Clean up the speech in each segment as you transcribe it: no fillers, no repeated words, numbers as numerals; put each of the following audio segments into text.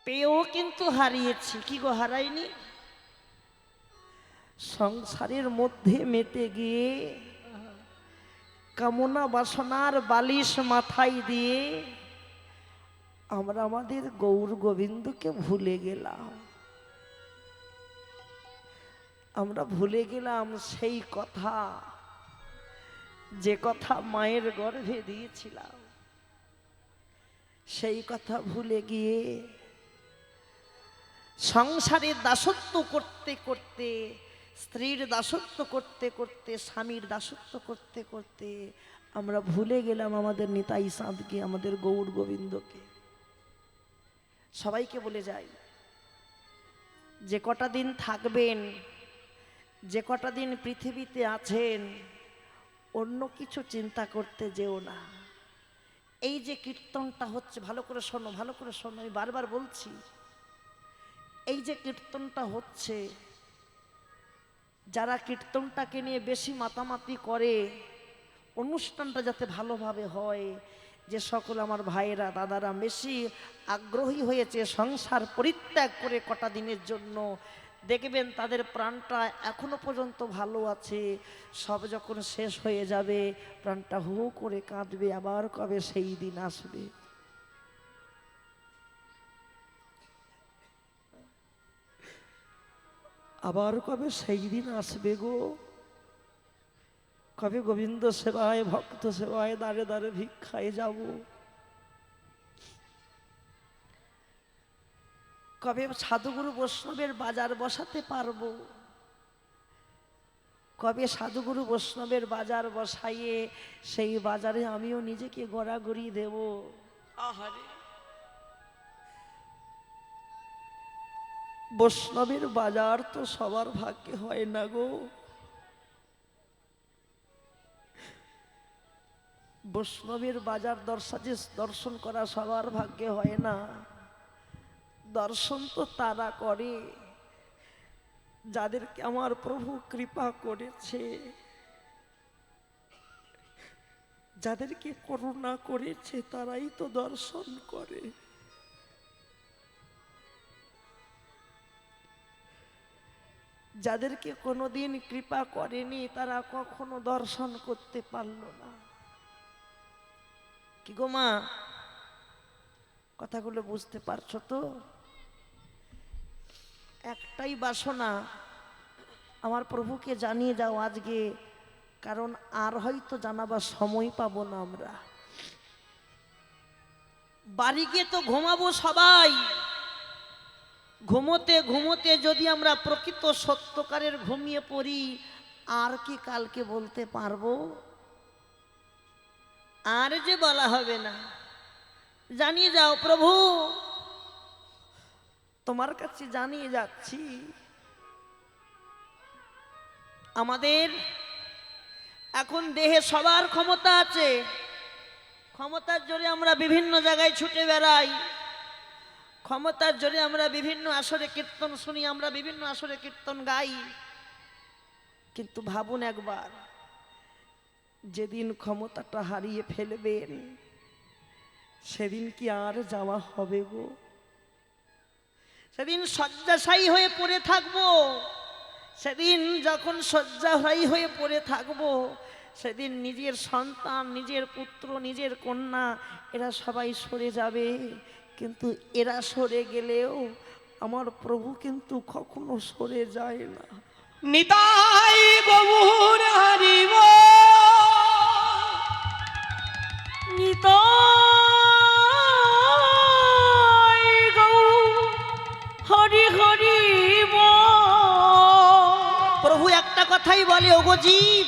পেয়েও কিন্তু হারিয়েছি। কি গো, হারাইনি? সংসারের মধ্যে মেতে গিয়ে কামনা বাসনার বালিশ মাথায় দিয়ে আমরা আমাদের গৌর গোবিন্দকে ভুলে গেলাম। আমরা ভুলে গেলাম সেই কথা, যে কথা মায়ের গর্ভে দিয়েছিলাম। সেই কথা ভুলে গিয়ে সংসারের দাসত্ব করতে করতে, স্ত্রীর দাসত্ব করতে করতে, স্বামীর দাসত্ব করতে করতে আমরা ভুলে গেলাম আমাদের নিতাই চাঁদকে, আমাদের গৌর গোবিন্দকে। সবাইকে বলে যাই, যে কটা দিন থাকবেন, যে কটা দিন পৃথিবীতে আছেন, অন্য কিছু চিন্তা করতে যেও না। এই যে কীর্তনটা হচ্ছে, ভালো করে শোনো, ভালো করে শোনো, আমি বারবার বলছি, এই যে কীর্তনটা হচ্ছে, যারা কীর্তনটাকে নিয়ে বেশি মাতামাতি করে, অনুষ্ঠানটা যাতে ভালোভাবে হয়, যে সকল আমার ভাইয়েরা দাদারা বেশি আগ্রহী হয়েছে সংসার পরিত্যাগ করে কটা দিনের জন্য, দেখবেন তাদের প্রাণটা এখনো পর্যন্ত ভালো আছে। সব যখন শেষ হয়ে যাবে, প্রাণটা হু করে কাঁদবে, আবার কবে সেই দিন আসবে। আবার কবে সেই দিন আসবে গো, কবে গোবিন্দ সেবায়, ভক্ত সেবায় দাঁড়ে দাঁড়ে ভিক্ষায় যাব, কবে সাধুগুরু বৈষ্ণবের বাজার বসাতে পারবো, কবে সাধুগুরু বৈষ্ণবের বাজার বসাইয়ে সেই বাজারে আমিও নিজেকে গড়াগড়ি দেব। আহারে, বৈষ্ণবের বাজার তো সবার ভাগ্যে হয় না গো। বৈষ্ণবের বাজার দর্শন করা সবার ভাগ্যে হয় না। দর্শন তো তারা করে যাদেরকে আমার প্রভু কৃপা করেছে, যাদেরকে করুণা করেছে, তারাই তো দর্শন করে। যাদেরকে কোনোদিন কৃপা করেনি, তারা কখনো দর্শন করতে পারল না। কি গো মা, কথাগুলো বুঝতে পারছো তো? একটাই বাসনা, আমার প্রভুকে জানিয়ে যাও আজকে, কারণ আর হয়তো জানাবার সময় পাবো না। আমরা বাড়ি গিয়ে তো ঘুমাবো সবাই, ঘুমোতে ঘুমোতে যদি আমরা প্রকৃত সত্যকারের ঘুমিয়ে পড়ি, আর কি কালকে বলতে পারবো? আর যে বলা হবে না। জানিয়ে যাও প্রভু, তোমার কাছে জানিয়ে যাচ্ছি, আমাদের এখন দেহে সবার ক্ষমতা আছে, ক্ষমতার জোরে আমরা বিভিন্ন জায়গায় ছুটে বেড়াই, ক্ষমতার জোরে আমরা বিভিন্ন আসরে কীর্তন শুনি, আমরা বিভিন্ন আসরে কীর্তন গাই। কিন্তু ভাবুন একবার, যেদিন ক্ষমতাটা হারিয়ে ফেলবেন, সেদিন কি আর যাওয়া হবে গো? সেদিন শয্যাশায়ী হয়ে পড়ে থাকবো। সেদিন যখন শয্যাশায়ী হয়ে পড়ে থাকবো, সেদিন নিজের সন্তান, নিজের পুত্র, নিজের কন্যা, এরা সবাই সরে যাবে। কিন্তু এরা সরে গেলেও আমার প্রভু কিন্তু কখনো সরে যায় না। নিতাই গৌর হরিব, নিতাই গৌর হরি হরিব। প্রভু একটা কথাই বলে, ওগো জীব,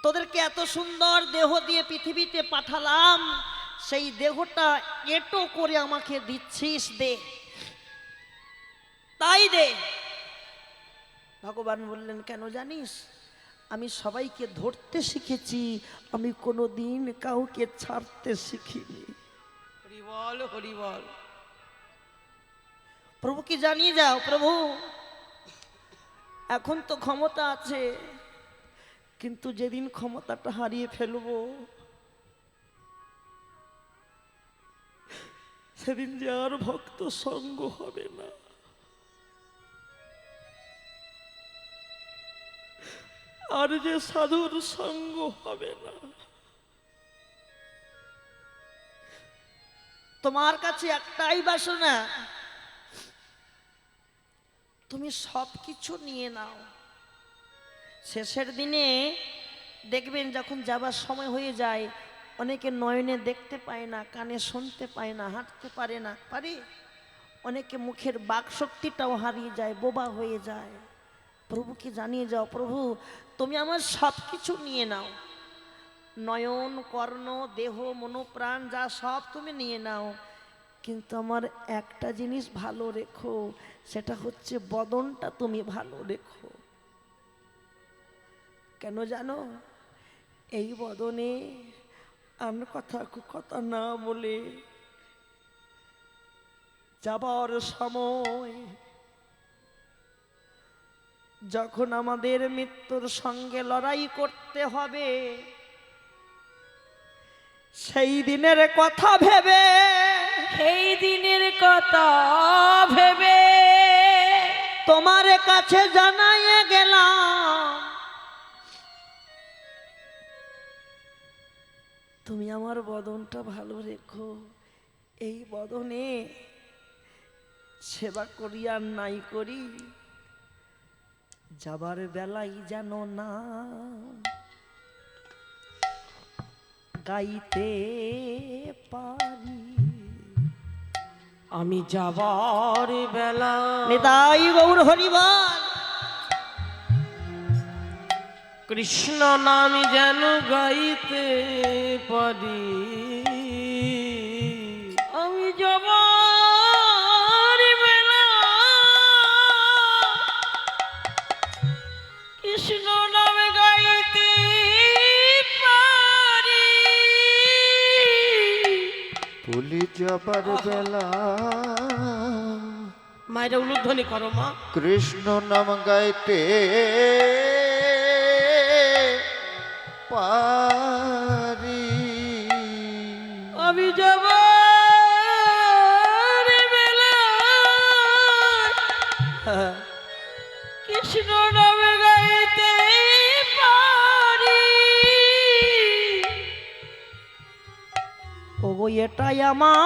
তোদেরকে এত সুন্দর দেহ দিয়ে পৃথিবীতে পাঠালাম, সেই দেহটা এটো করে আমাকে দিচ্ছিস, দে, তাই দে। ভগবান বললেন, কেন জানিস? আমি সবাইকে ধরতে শিখেছি, আমি কোনোদিন কাউকে ছাড়তে শিখিনি। হরি বল, হরি বল। প্রভুকে জানিয়ে যাও, প্রভু এখন তো ক্ষমতা আছে, কিন্তু যেদিন ক্ষমতাটা হারিয়ে ফেলবো, সেদিন যে আর ভক্ত সঙ্গ হবে না, আর যে সাধুর সঙ্গ হবে না। তোমার কাছে একটাই বাসনা, তুমি সব কিছু নিয়ে নাও। শেষের দিনে দেখবেন যখন যাবার সময় হয়ে যায়, অনেকে নয়নে দেখতে পায় না, কানে শুনতে পায় না, হাঁটতে পারে না, পারে অনেকে মুখের বাকশক্তিটাও হারিয়ে যায়, বোবা হয়ে যায়। প্রভুকে জানিয়ে যাও, প্রভু তুমি আমার সব কিছু নিয়ে নাও, নয়ন কর্ণ দেহ মনোপ্রাণ যা সব তুমি নিয়ে নাও, কিন্তু আমার একটা জিনিস ভালো রেখো, সেটা হচ্ছে বদনটা তুমি ভালো রেখো। কেন জানো? এই বদনে আর কথা না বলে যাবার সময় যখন আমাদের মৃত্যুর সঙ্গে লড়াই করতে হবে, সেই দিনের কথা ভেবে, সেই দিনের কথা ভেবে তোমার কাছে জানাইয়ে গেলাম, তুমি আমার বদনটা ভালো রেখো। এই বদনে সেবা করি আর নাই করি, যাবার বেলাই যেন না গাইতে পারি। আমি যাবার বেলা নিতাই গৌর হরিবল। কৃষ্ণ নাম যেন গাইতে পারি। আমি যাবার বেলা কৃষ্ণ নাম গাইতে পারি। ভুলি যাবার বেলা মায়েরা উলুধ্বনি করো মা। কৃষ্ণ নাম গাইতে পারি। আমি যাবার বেলা কৃষ্ণ নাম গাইতে পারি। ও এটাই আমার,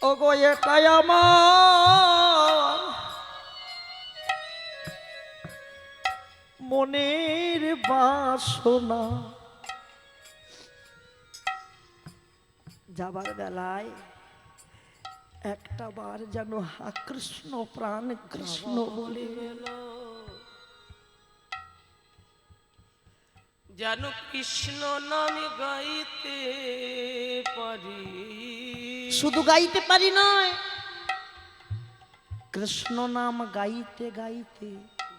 ও গো এটাই আমার মনের বাসনা। যাবার বেলায় একটা বার যেন হা কৃষ্ণ প্রাণ কৃষ্ণ বলে যেন কৃষ্ণ নাম গাইতে পারি। শুধু গাইতে পারি নয়, কৃষ্ণ নাম গাইতে গাইতে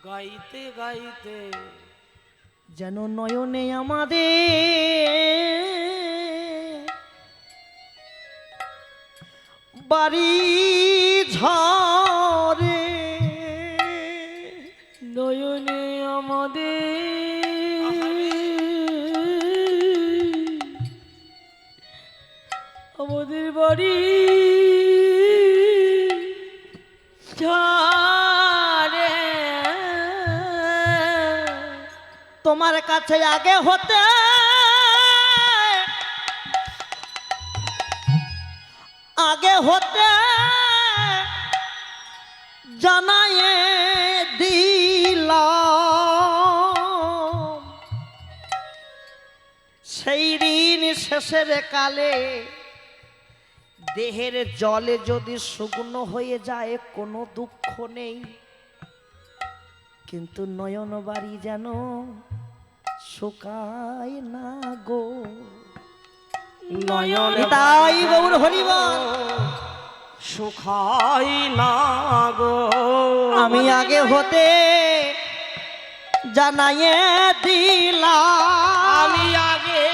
গাইতে গাইতে যেন নয়নে আমাদের বাড়ি ঝরে, নয়নে আমাদের আমাদের বাড়ি ঝরে। তোমার কাছে আগে হতে জানায়ে দিলাম, সেই দিন শেষের কালে দেহের জলে যদি শুকনো হয়ে যায় কোনো দুঃখ নেই, কিন্তু নয়ন বাড়ি যেন শুকায় না গো। নয়ন তাই গৌর হরিবল। সুখাই না গো। আমি আগে হতে জানাইয়ে দিলাম, আমি আগে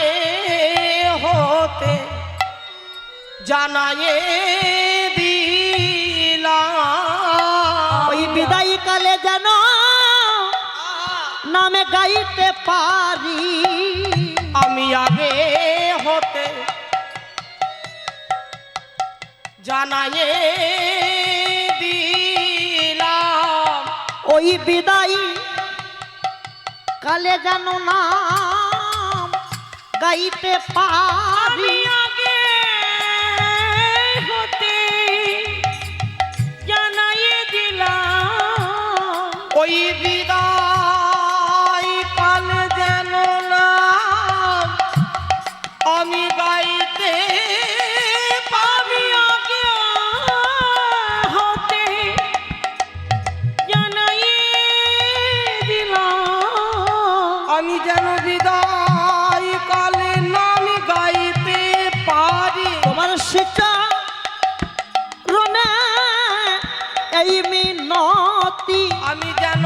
হতে জানায়ে দিলাম। ওই বিদায় কালে যেন নামে গাই গাইতে পারি। আমি আগে হতে জানাইয়ে দিলাম, ওই বিদায় কালে জানো না গাইতে পারি। আমি আগে হতে জানাইয়ে দিলাম, ওই বিদায় কাল যেন না আমি গাইতে পারি। আগে হতে জানাইয়ে দিলাম, আমি যেন বিদায় কালে নাম গাইতে পারি। তোমার সেটা রনে এই মিনতি, আমি যেন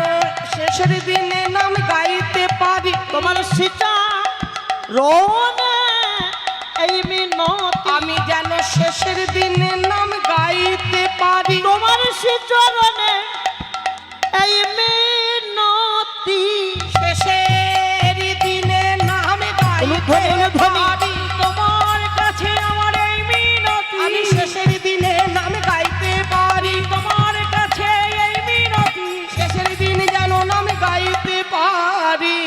শেষের দিনে নাম গাইতে পারি। তোমার সেটা রনে এই মিনতি, আমি যেন শেষের দিনে নাম গাইতে পারি। তোমার সেচরণে এই মিনতি। শেষের দিনে নাম গাইতে পারি। তোমার কাছে আমার এই মিনতি, আমি শেষের দিনে নাম গাইতে পারি। তোমার কাছে এই মিনতি, শেষের দিনে যেন নাম গাইতে পারি।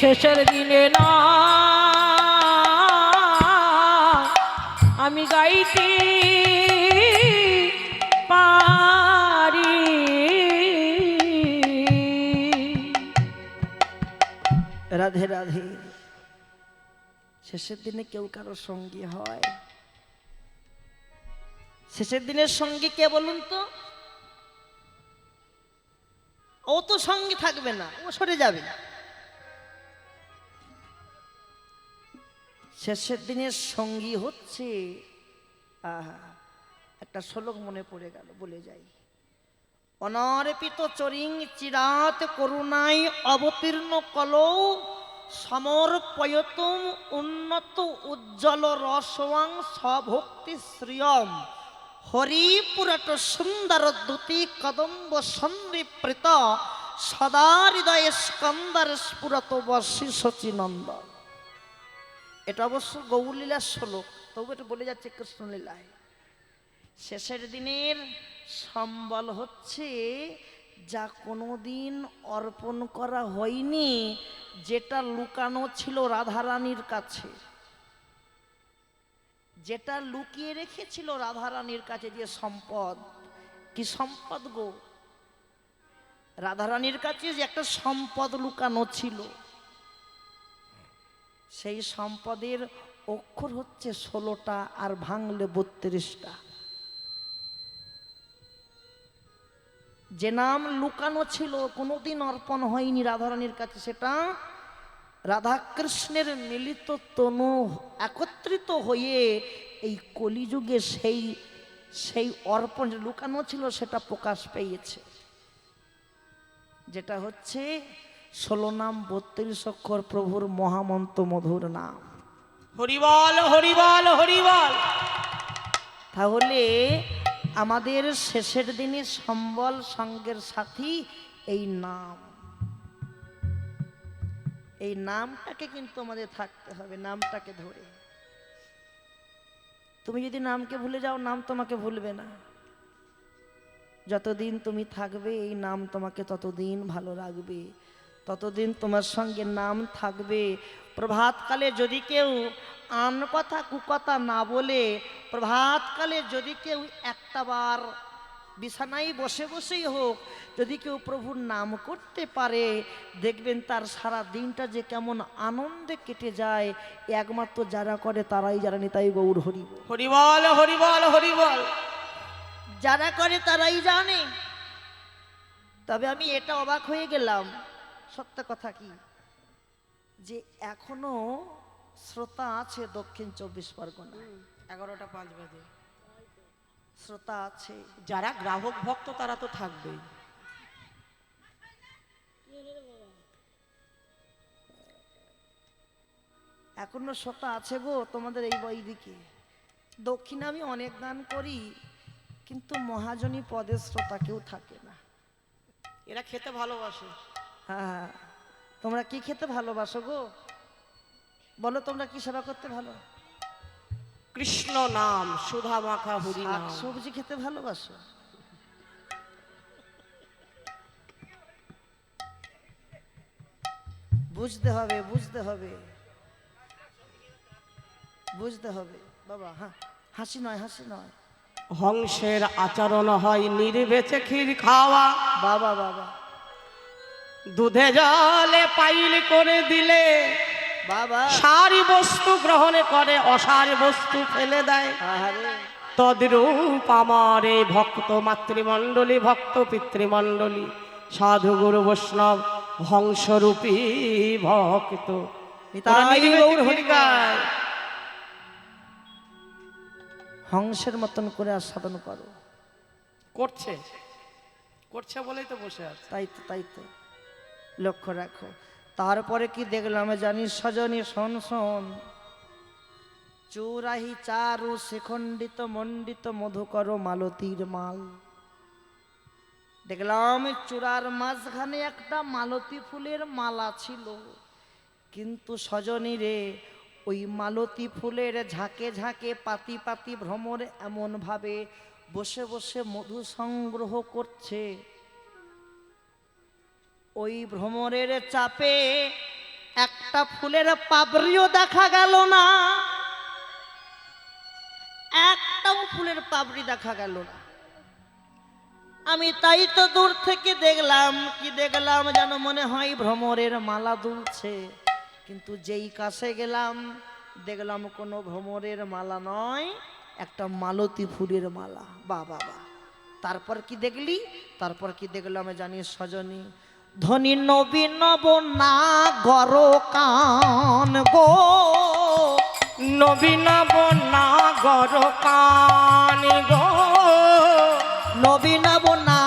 শেষের দিনে না আমি গাইতে পারি। রাধে রাধে। শেষের দিনে কেউ কারো সঙ্গী হয়? শেষের দিনের সঙ্গী কে বলুন তো? ও তো সঙ্গী থাকবে না, ও সরে যাবে। শেষের দিনের সঙ্গী হচ্ছে, আহা, একটা শ্লোক মনে পড়ে গেল, বলে যাই। অনর্পিত চরিং চিরাত করুণাই অবতীর্ণ কলৌ সমর্পয়তুম উন্নত উজ্জ্বল রসওয়াং স্বভক্তি শ্রিয়ম হরিপুরট সুন্দর দ্যুতি কদম্ব সন্নিপৃত সদা হৃদয়ে স্কন্দর স্ফুরত বর্ষি শচীনন্দ। এটা অবশ্য গৌরলীলার শ্লোক, তবু এটা বলে যাচ্ছে কৃষ্ণলীলায়। শেষের দিনের সম্বল হচ্ছে যা কোনোদিন অর্পণ করা হয়নি, যেটা লুকানো ছিল রাধারানীর কাছে, যেটা লুকিয়ে রেখেছিল রাধারানীর কাছে, যে সম্পদ। কি সম্পদ গো? রাধারানীর কাছে যে একটা সম্পদ লুকানো ছিল, সেই সম্পদের অক্ষর হচ্ছে 16টা, আর ভাঙলে 32টা। যে নাম লুকানো ছিল, কোনোদিন অর্পণ হয়নি রাধারানীর কাছে, সেটা রাধাকৃষ্ণের মিলিত তনু একত্রিত হয়ে এই কলিযুগে সেই সেই অর্পণ লুকানো ছিল সেটা প্রকাশ পেয়েছে, যেটা হচ্ছে 16 নাম 32 অক্ষর প্রভুর মহামন্ত্র মধুর নাম। হরিবল হরিবল হরিবল। তাহলে আমাদের শেষের দিনে সম্বল সঙ্গের সাথী এই নাম। এই নামটাকে কিন্তু আমাদের থাকতে হবে, নামটাকে ধরে। তুমি যদি নামকে ভুলে যাও, নাম তোমাকে ভুলবে না। যতদিন তুমি থাকবে এই নাম তোমাকে ততদিন ভালো রাখবে, ততদিন তোমার সঙ্গে নাম থাকবে। প্রভাতকালে যদি কেউ আন কথা কুকথা না বলে, প্রভাতকালে যদি কেউ একটা বার বিছানায় বসে বসেই হোক যদি কেউ প্রভুর নাম করতে পারে, দেখবেন তার সারা দিনটা যে কেমন আনন্দে কেটে যায়। একমাত্র যারা করে তারাই জানে, তাই গৌর হরি হরিবল হরিবল হরিবল। যারা করে তারাই জানে। তবে আমি এটা অবাক হয়ে গেলাম, সত্য কথা কি, যে এখনো শ্রোতা আছে দক্ষিণ 24 পরগনা। 11টা 5 বাজে। শ্রোতা আছে, যারা গ্রাহক ভক্ত তারা তো থাকবেই। এখনো শ্রোতা আছে গো তোমাদের এই বইদিকে। দক্ষিণে আমি অনেক দান করি, কিন্তু মহাজনী পদের শ্রোতা কেউ থাকে না। এরা খেতে ভালোবাসে। হ্যাঁ, তোমরা কি খেতে ভালোবাসো গো? বলো তোমরা কি সেবা করতে ভালো? কৃষ্ণ নাম, সুধা মাখা হরি শাক নাম। সবজি খেতে ভালোবাসো? বুঝতে হবে, বুঝতে হবে, বুঝতে হবে বাবা। হ্যাঁ, হাসি নয়, হাসি নয় হংসের আচরণ হয় নির্বেচে ক্ষীর খাওয়া, বাবা, বাবা, দুধে জলে পাইল করে দিলে বাবা। সারি বস্তু গ্রহণ করে, অসারি বস্তু ফেলে দেয়। আহারে, তদ্রূপ আমার এই ভক্ত মাতৃমণ্ডলী, ভক্ত পিতৃমণ্ডলী, সাধু গুরু বৈষ্ণব হংসরূপী ভক্ত। নিতাই ওরা নির্বেচে গৌর ক্ষীর হরি খায়। হংসের মতন করে আস্বাদন করো। করছে, করছে বলেই তো বসে আছে। তাই তো, তাই তো, লক্ষ্য রাখো। তারপরে কি দেখলাম জানি সজনী, শোন শোন, চূড়াহি চারু শিখণ্ডিত মণ্ডিত মধুকর মালতীর মাল। দেখলাম চূড়ার মাঝখানে একটা মালতী ফুলের মালা ছিল, কিন্তু সজনী রে, ওই মালতী ফুলের ঝাঁকে ঝাঁকে পাতি পাতি ভ্রমর এমন ভাবে বসে বসে মধু সংগ্রহ করছে, ওই ভ্রমরের চাপে একটা ফুলের পাপড়িও দেখা গেল না, একটাও ফুলের পাপড়ি দেখা গেল না। আমি তাই তো দূর থেকে দেখলাম, কি দেখলাম যেন মনে হয় ভ্রমরের মালা দুলছে, কিন্তু যেই কাছে গেলাম দেখলাম কোনো ভ্রমরের মালা নয়, একটা মালতী ফুলের মালা। বা বাবা, তারপর কি দেখলি? তারপর কি দেখলাম জানিস সজনী? ধনী নবীন না গর কান গো, নবীন বনা গর কান গো, নবীন না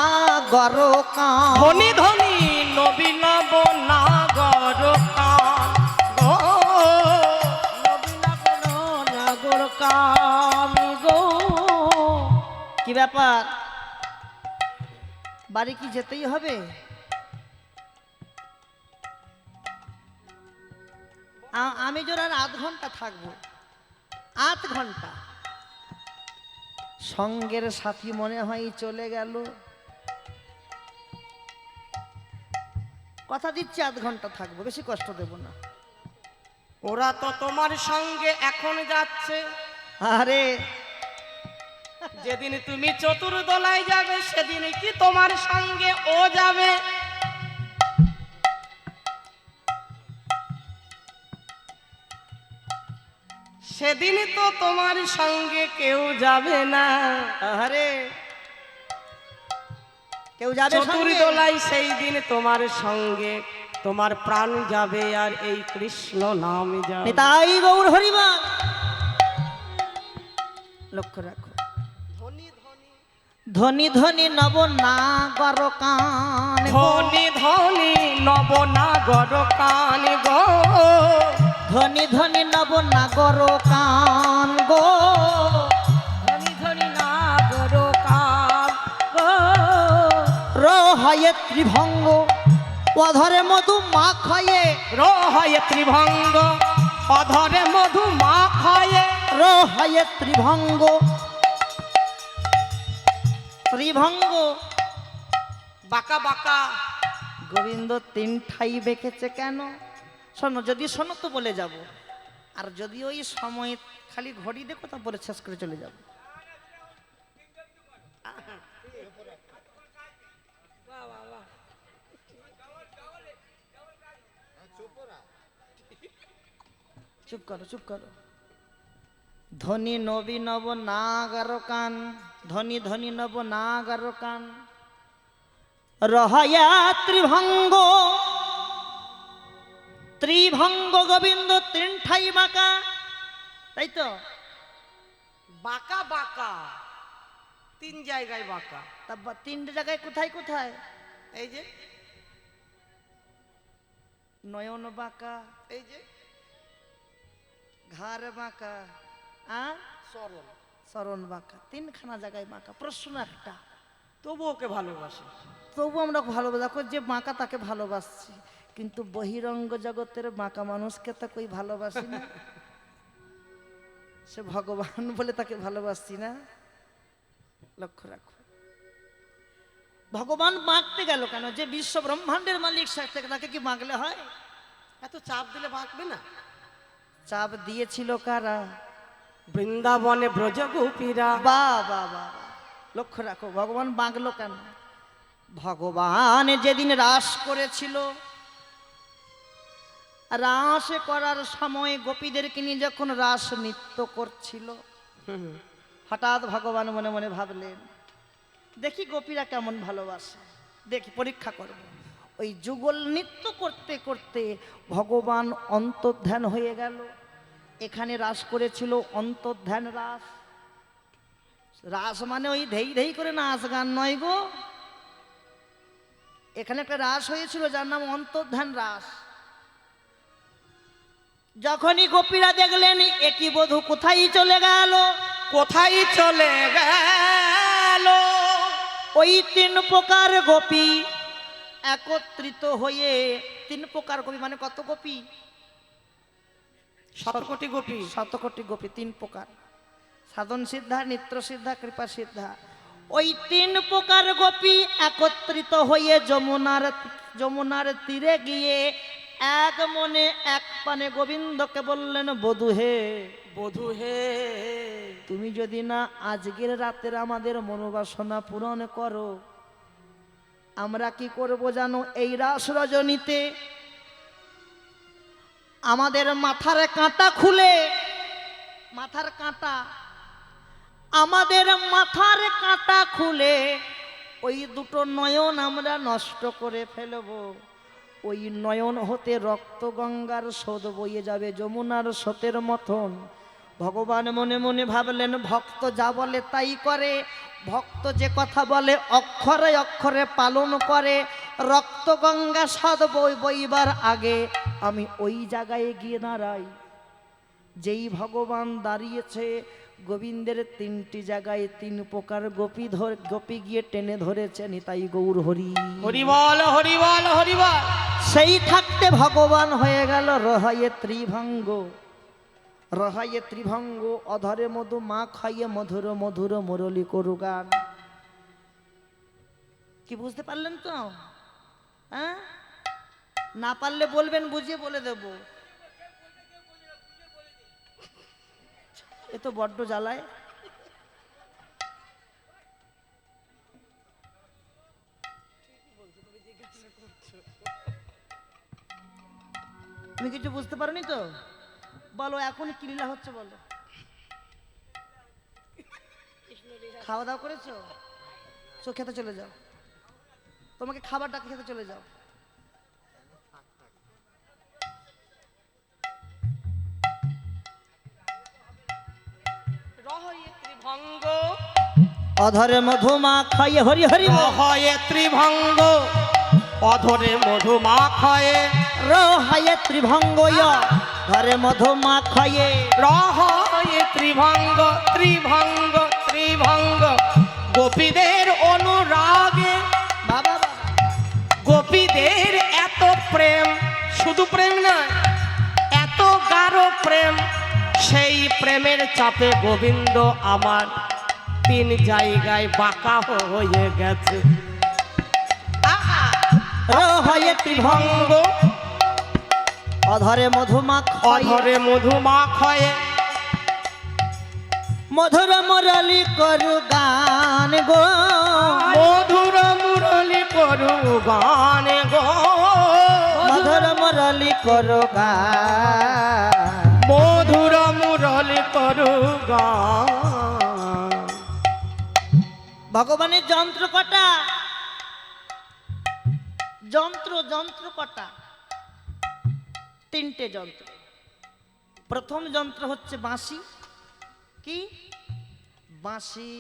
গর কান। ধনী ধনী নবীন বনা গর কান গো, নাগর কান গো। কি ব্যাপার, বাড়ি কি যেতেই হবে? আমি জোর আর আধ ঘন্টা থাকবো, আধ ঘন্টা। সঙ্গের সাথী মনে হয় চলে গেল, কথা দিচ্ছি আধ ঘন্টা থাকবো, বেশি কষ্ট দেব না। ওরা তো তোমার সঙ্গে এখন যাচ্ছে, আরে যেদিন তুমি চতুর্দলায় যাবে সেদিন কি তোমার সঙ্গে ও যাবে? সেদিন তো তোমার সঙ্গে কেউ যাবে না। আরে কেউ যাবে সঙ্গে? চতুর্দলায় সেই দিন তোমার সঙ্গে তোমার প্রাণ যাবে, আর এই কৃষ্ণ নাম যাবে। তাই গৌর হরিবা, লক্ষ্য রাখো। ধনী ধনী নব নাগর কান গো, ধনী ধনী নবনাগর কান গো, ধনী ধনী নব নাগর কান গো, ধনী ধনী নাগর কান গো, রহয়ে ত্রিভঙ্গ অধরে মধু মাখয়ে, রহয়ে ত্রিভঙ্গ অধরে মধু মাখয়ে, রহয়ে ত্রিভঙ্গ, ত্রিভঙ্গ বাঁকা বাঁকা। গোবিন্দ তিন ঠাই বেঁকেছে কেন? শোনো, যদি শোনো তো বলে যাব, আর যদি ওই সময় খালি ঘড়ি দেখো তা বলে শেষ করে চলে যাব। চুপ করো, চুপ করো। ধনী নবী নব নাগার কান, ধনী ধনী নব নাগার কান, রহয়া ত্রিভঙ্গ, ত্রিভঙ্গ গোবিন্দ তিন ঠাই বাঁকা, তাই তো? বাঁকা বাঁকা, তিন জায়গায় বাঁকা। তা তিনটে জায়গায় কোথায় কোথায়? এই যে, নয়ন বাঁকা, এই যে ঘাড় বাঁকা, সরল। চরণ বাঁকা, তিনখানা জায়গায় বাঁকা। প্রশ্ন একটা, তবু ওকে ভালোবাসে। তবু আমরা ভালোবাসি, যে বাঁকা তাকে ভালোবাসছি, কিন্তু বহিরঙ্গ জগতের বাঁকা মানুষকে তো কই ভালোবাসি না, সে ভগবান বলে তাকে ভালোবাসি না। লক্ষ্য রাখো, ভগবান বাঁকতে গেল কেন? যে বিশ্ব ব্রহ্মাণ্ডের মালিক তাকে কি বাঁকলে হয়? এত চাপ দিলে বাঁকবে না। চাপ দিয়েছিল কারা? বৃন্দাবনে ব্রজ গোপীরা। বা বা বা, লক্ষ্য রাখো, ভগবান বাঁকলো কেন? ভগবান যেদিন রাস করেছিল, রাস করার সময় গোপীদেরকে নিয়ে যখন রাস নৃত্য করছিল, হঠাৎ ভগবান মনে মনে ভাবলেন, দেখি গোপীরা কেমন ভালোবাসে, দেখি পরীক্ষা করব। ওই যুগল নৃত্য করতে করতে ভগবান অন্তর্ধান হয়ে গেল। এখানে রাস করেছিল অন্তর্ধান রাস। রাস মানে ওই ধেই ধেই করে নাচ গান নয় গো, এখানে একটা রাস হয়েছিল যার নাম অন্তর্ধান রাস। যখনই গোপীরা দেখলেন একই বধূ কোথায় চলে গেল, কোথায় চলে গেল? ওই তিন প্রকার গোপী একত্রিত হয়ে, তিন প্রকার গোপী মানে কত গোপী? 7 কোটি গোপী। 7 কোটি গোপী, তিন প্রকার, সাধন সিদ্ধা, নিত্য সিদ্ধা, কৃপা সিদ্ধা। ওই তিন প্রকার গোপী একত্রিত হয়ে যমুনার তীরে গিয়ে এক মনে এক পানে গোবিন্দকে বললেন, বধূ হে, বধূ হে, তুমি যদি না আজকের রাতের আমাদের মনোবাসনা পূরণ করো, আমরা কি করব জানো? এই রাস রজনীতে আমাদের মাথার কাঁটা খুলে, মাথার কাঁটা, আমাদের মাথার কাঁটা খুলে ওই দুটো নয়ন আমরা নষ্ট করে ফেলব। ওই নয়ন হতে রক্ত গঙ্গার স্রোত বয়ে যাবে যমুনার স্রোতের মতন। ভগবান মনে মনে ভাবলেন, ভক্ত যা বলে তাই করে, ভক্ত যে কথা বলে অক্ষরে অক্ষরে পালন করে। রক্ত গঙ্গা স্রোত বইবার আগে আমি ওই জায়গায় গিয়ে দাঁড়াই। যেই ভগবান দাঁড়িয়েছে, গোবিন্দের 3টি জায়গায় 3 প্রকার গোপী গিয়ে টেনে ধরেছে নিতাই গৌর হরি। হরি বল, হরি বল, হরি বল। সেই থাকতে ভগবান হয়ে গেল রহায়ে ত্রিভঙ্গ। রহায়ে ত্রিভঙ্গ, অধরে মধু মা খাইয়ে মধুর মধুর মুরলি করু গান। কি বুঝতে পারলেন তো? হ্যাঁ, না পারলে বলবেন, বুঝিয়ে বলে দেব। এ তো বড্ড জ্বালায়। তুমি কিছু বুঝতে পারোনি তো? বলো এখন কি লীলা হচ্ছে বলো। খাওয়া দাওয়া করেছো? খেতে চলে যাও, তোমাকে খাবার ডাকে খেতে চলে যাও। রহয়ে ত্রিভঙ্গ, অধরে মধুমা খাইয়ে হরি হরি বল। রহয়ে ত্রিভঙ্গ, অধরে মধু মা খায়ে। রহায়ে ত্রিভঙ্গ, ধরে মধুমা খাইয়ে। রহয়ে ত্রিভঙ্গ, ত্রিভঙ্গ, ত্রিভঙ্গ, গোপীদের অনুরাগে। বাবা বাবা, গোপীদের এত প্রেম, শুধু প্রেম নয়, এত গাঢ় প্রেম, সেই প্রেমের চাপে গোবিন্দ আমার 3 জায়গায় বাঁকা হয়ে গেছে। রহায়ে ত্রিভঙ্গ, ভঙ্গ, অধরে মধুমা খাইয়ে। অধরে মধু মা খায়ে। মধুর মুরলি করু গান গো, মধুর মুরলি করু গান গো, মধুর মুরলি করু গান। মধুর মুরলি করু গান। ভগবানের যন্ত্র কটা? যন্ত্র কটা? 3টে যন্ত্র। প্রথম যন্ত্র হচ্ছে বাঁশি। কি? বাঁশি।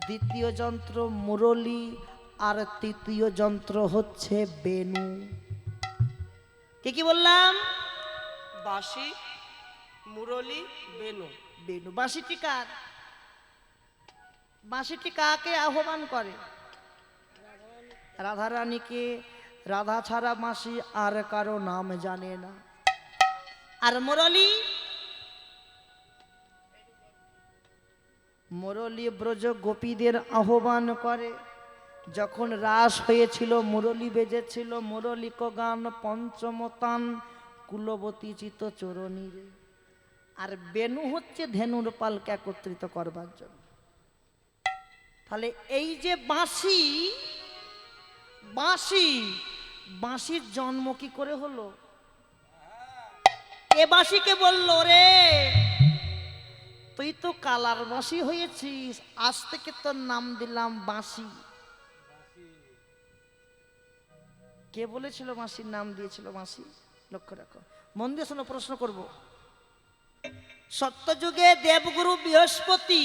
দ্বিতীয় যন্ত্র মুরলি, আর তৃতীয় যন্ত্র হচ্ছে বেনু। কি বললাম? বাঁশি, মুরলি, বেনু। বেনু। বাঁশিটি কার? বাঁশিটি কাকে আহ্বান করে? রাধারানীকে। রাধা ছাড়া মাসি আর কারো নাম জানে না। আর মুরলী, মুরলী ব্রজ গোপীদের আহ্বান করে। যখন রাস হয়েছিল, মুরলী বেজেছিল, মুরলিক গান পঞ্চমতান কুলবতী চিত চরণী রে। আর বেনু হচ্ছে ধেনুর পালকে একত্রিত করবার জন্য। তাহলে এই যে বাঁশি, বাঁশি, বাঁশির জন্ম কি করে হলো? এ বাঁশিকে বলল, রে তুই তো কালার বাঁশি হয়েছিস, আজ থেকে তোর নাম দিলাম বাঁশি। কে বলেছিল বাঁশির নাম দিয়েছিল বাঁশি? লক্ষ্য রাখো, মন দিয়ে শোনো, প্রশ্ন করব। সত্যযুগে দেবগুরু বৃহস্পতি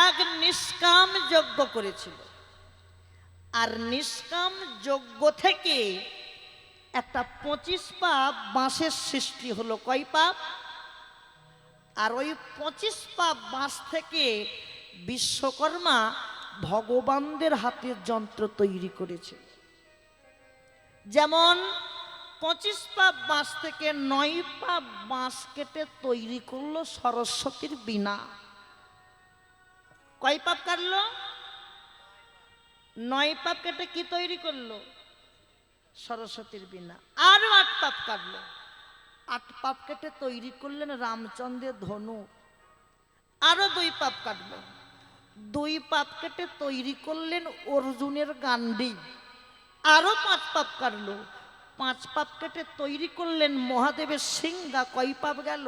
এক নিষ্কাম যজ্ঞ করেছিল। আর নিষ্কাম যজ্ঞ থেকে একটা 25 পাপ বাঁশের সৃষ্টি হলো। কয় পাপ? আর ওই 25 পাপ বাঁশ থেকে বিশ্বকর্মা ভগবানদের হাতের যন্ত্র তৈরি করেছে। যেমন 25 পাপ বাঁশ থেকে 9 পাপ বাঁশ কেটে তৈরি করলো সরস্বতীর বীণা। কয় পাপ কাটলো? 9 পাপ কেটে কি তৈরি করলো? সরস্বতীর বীণা। আর 8 পাপ কাটলো। 8 পাপ কেটে তৈরি করলেন রামচন্দ্রের ধনু। আরো 2 পাপ কাটলো। 2 পাপ কেটে তৈরি করলেন অর্জুনের গান্ডীব। আরো 5 পাপ কাটলো। 5 পাপ কেটে তৈরি করলেন মহাদেবের সিংহা। কয় পাপ গেল?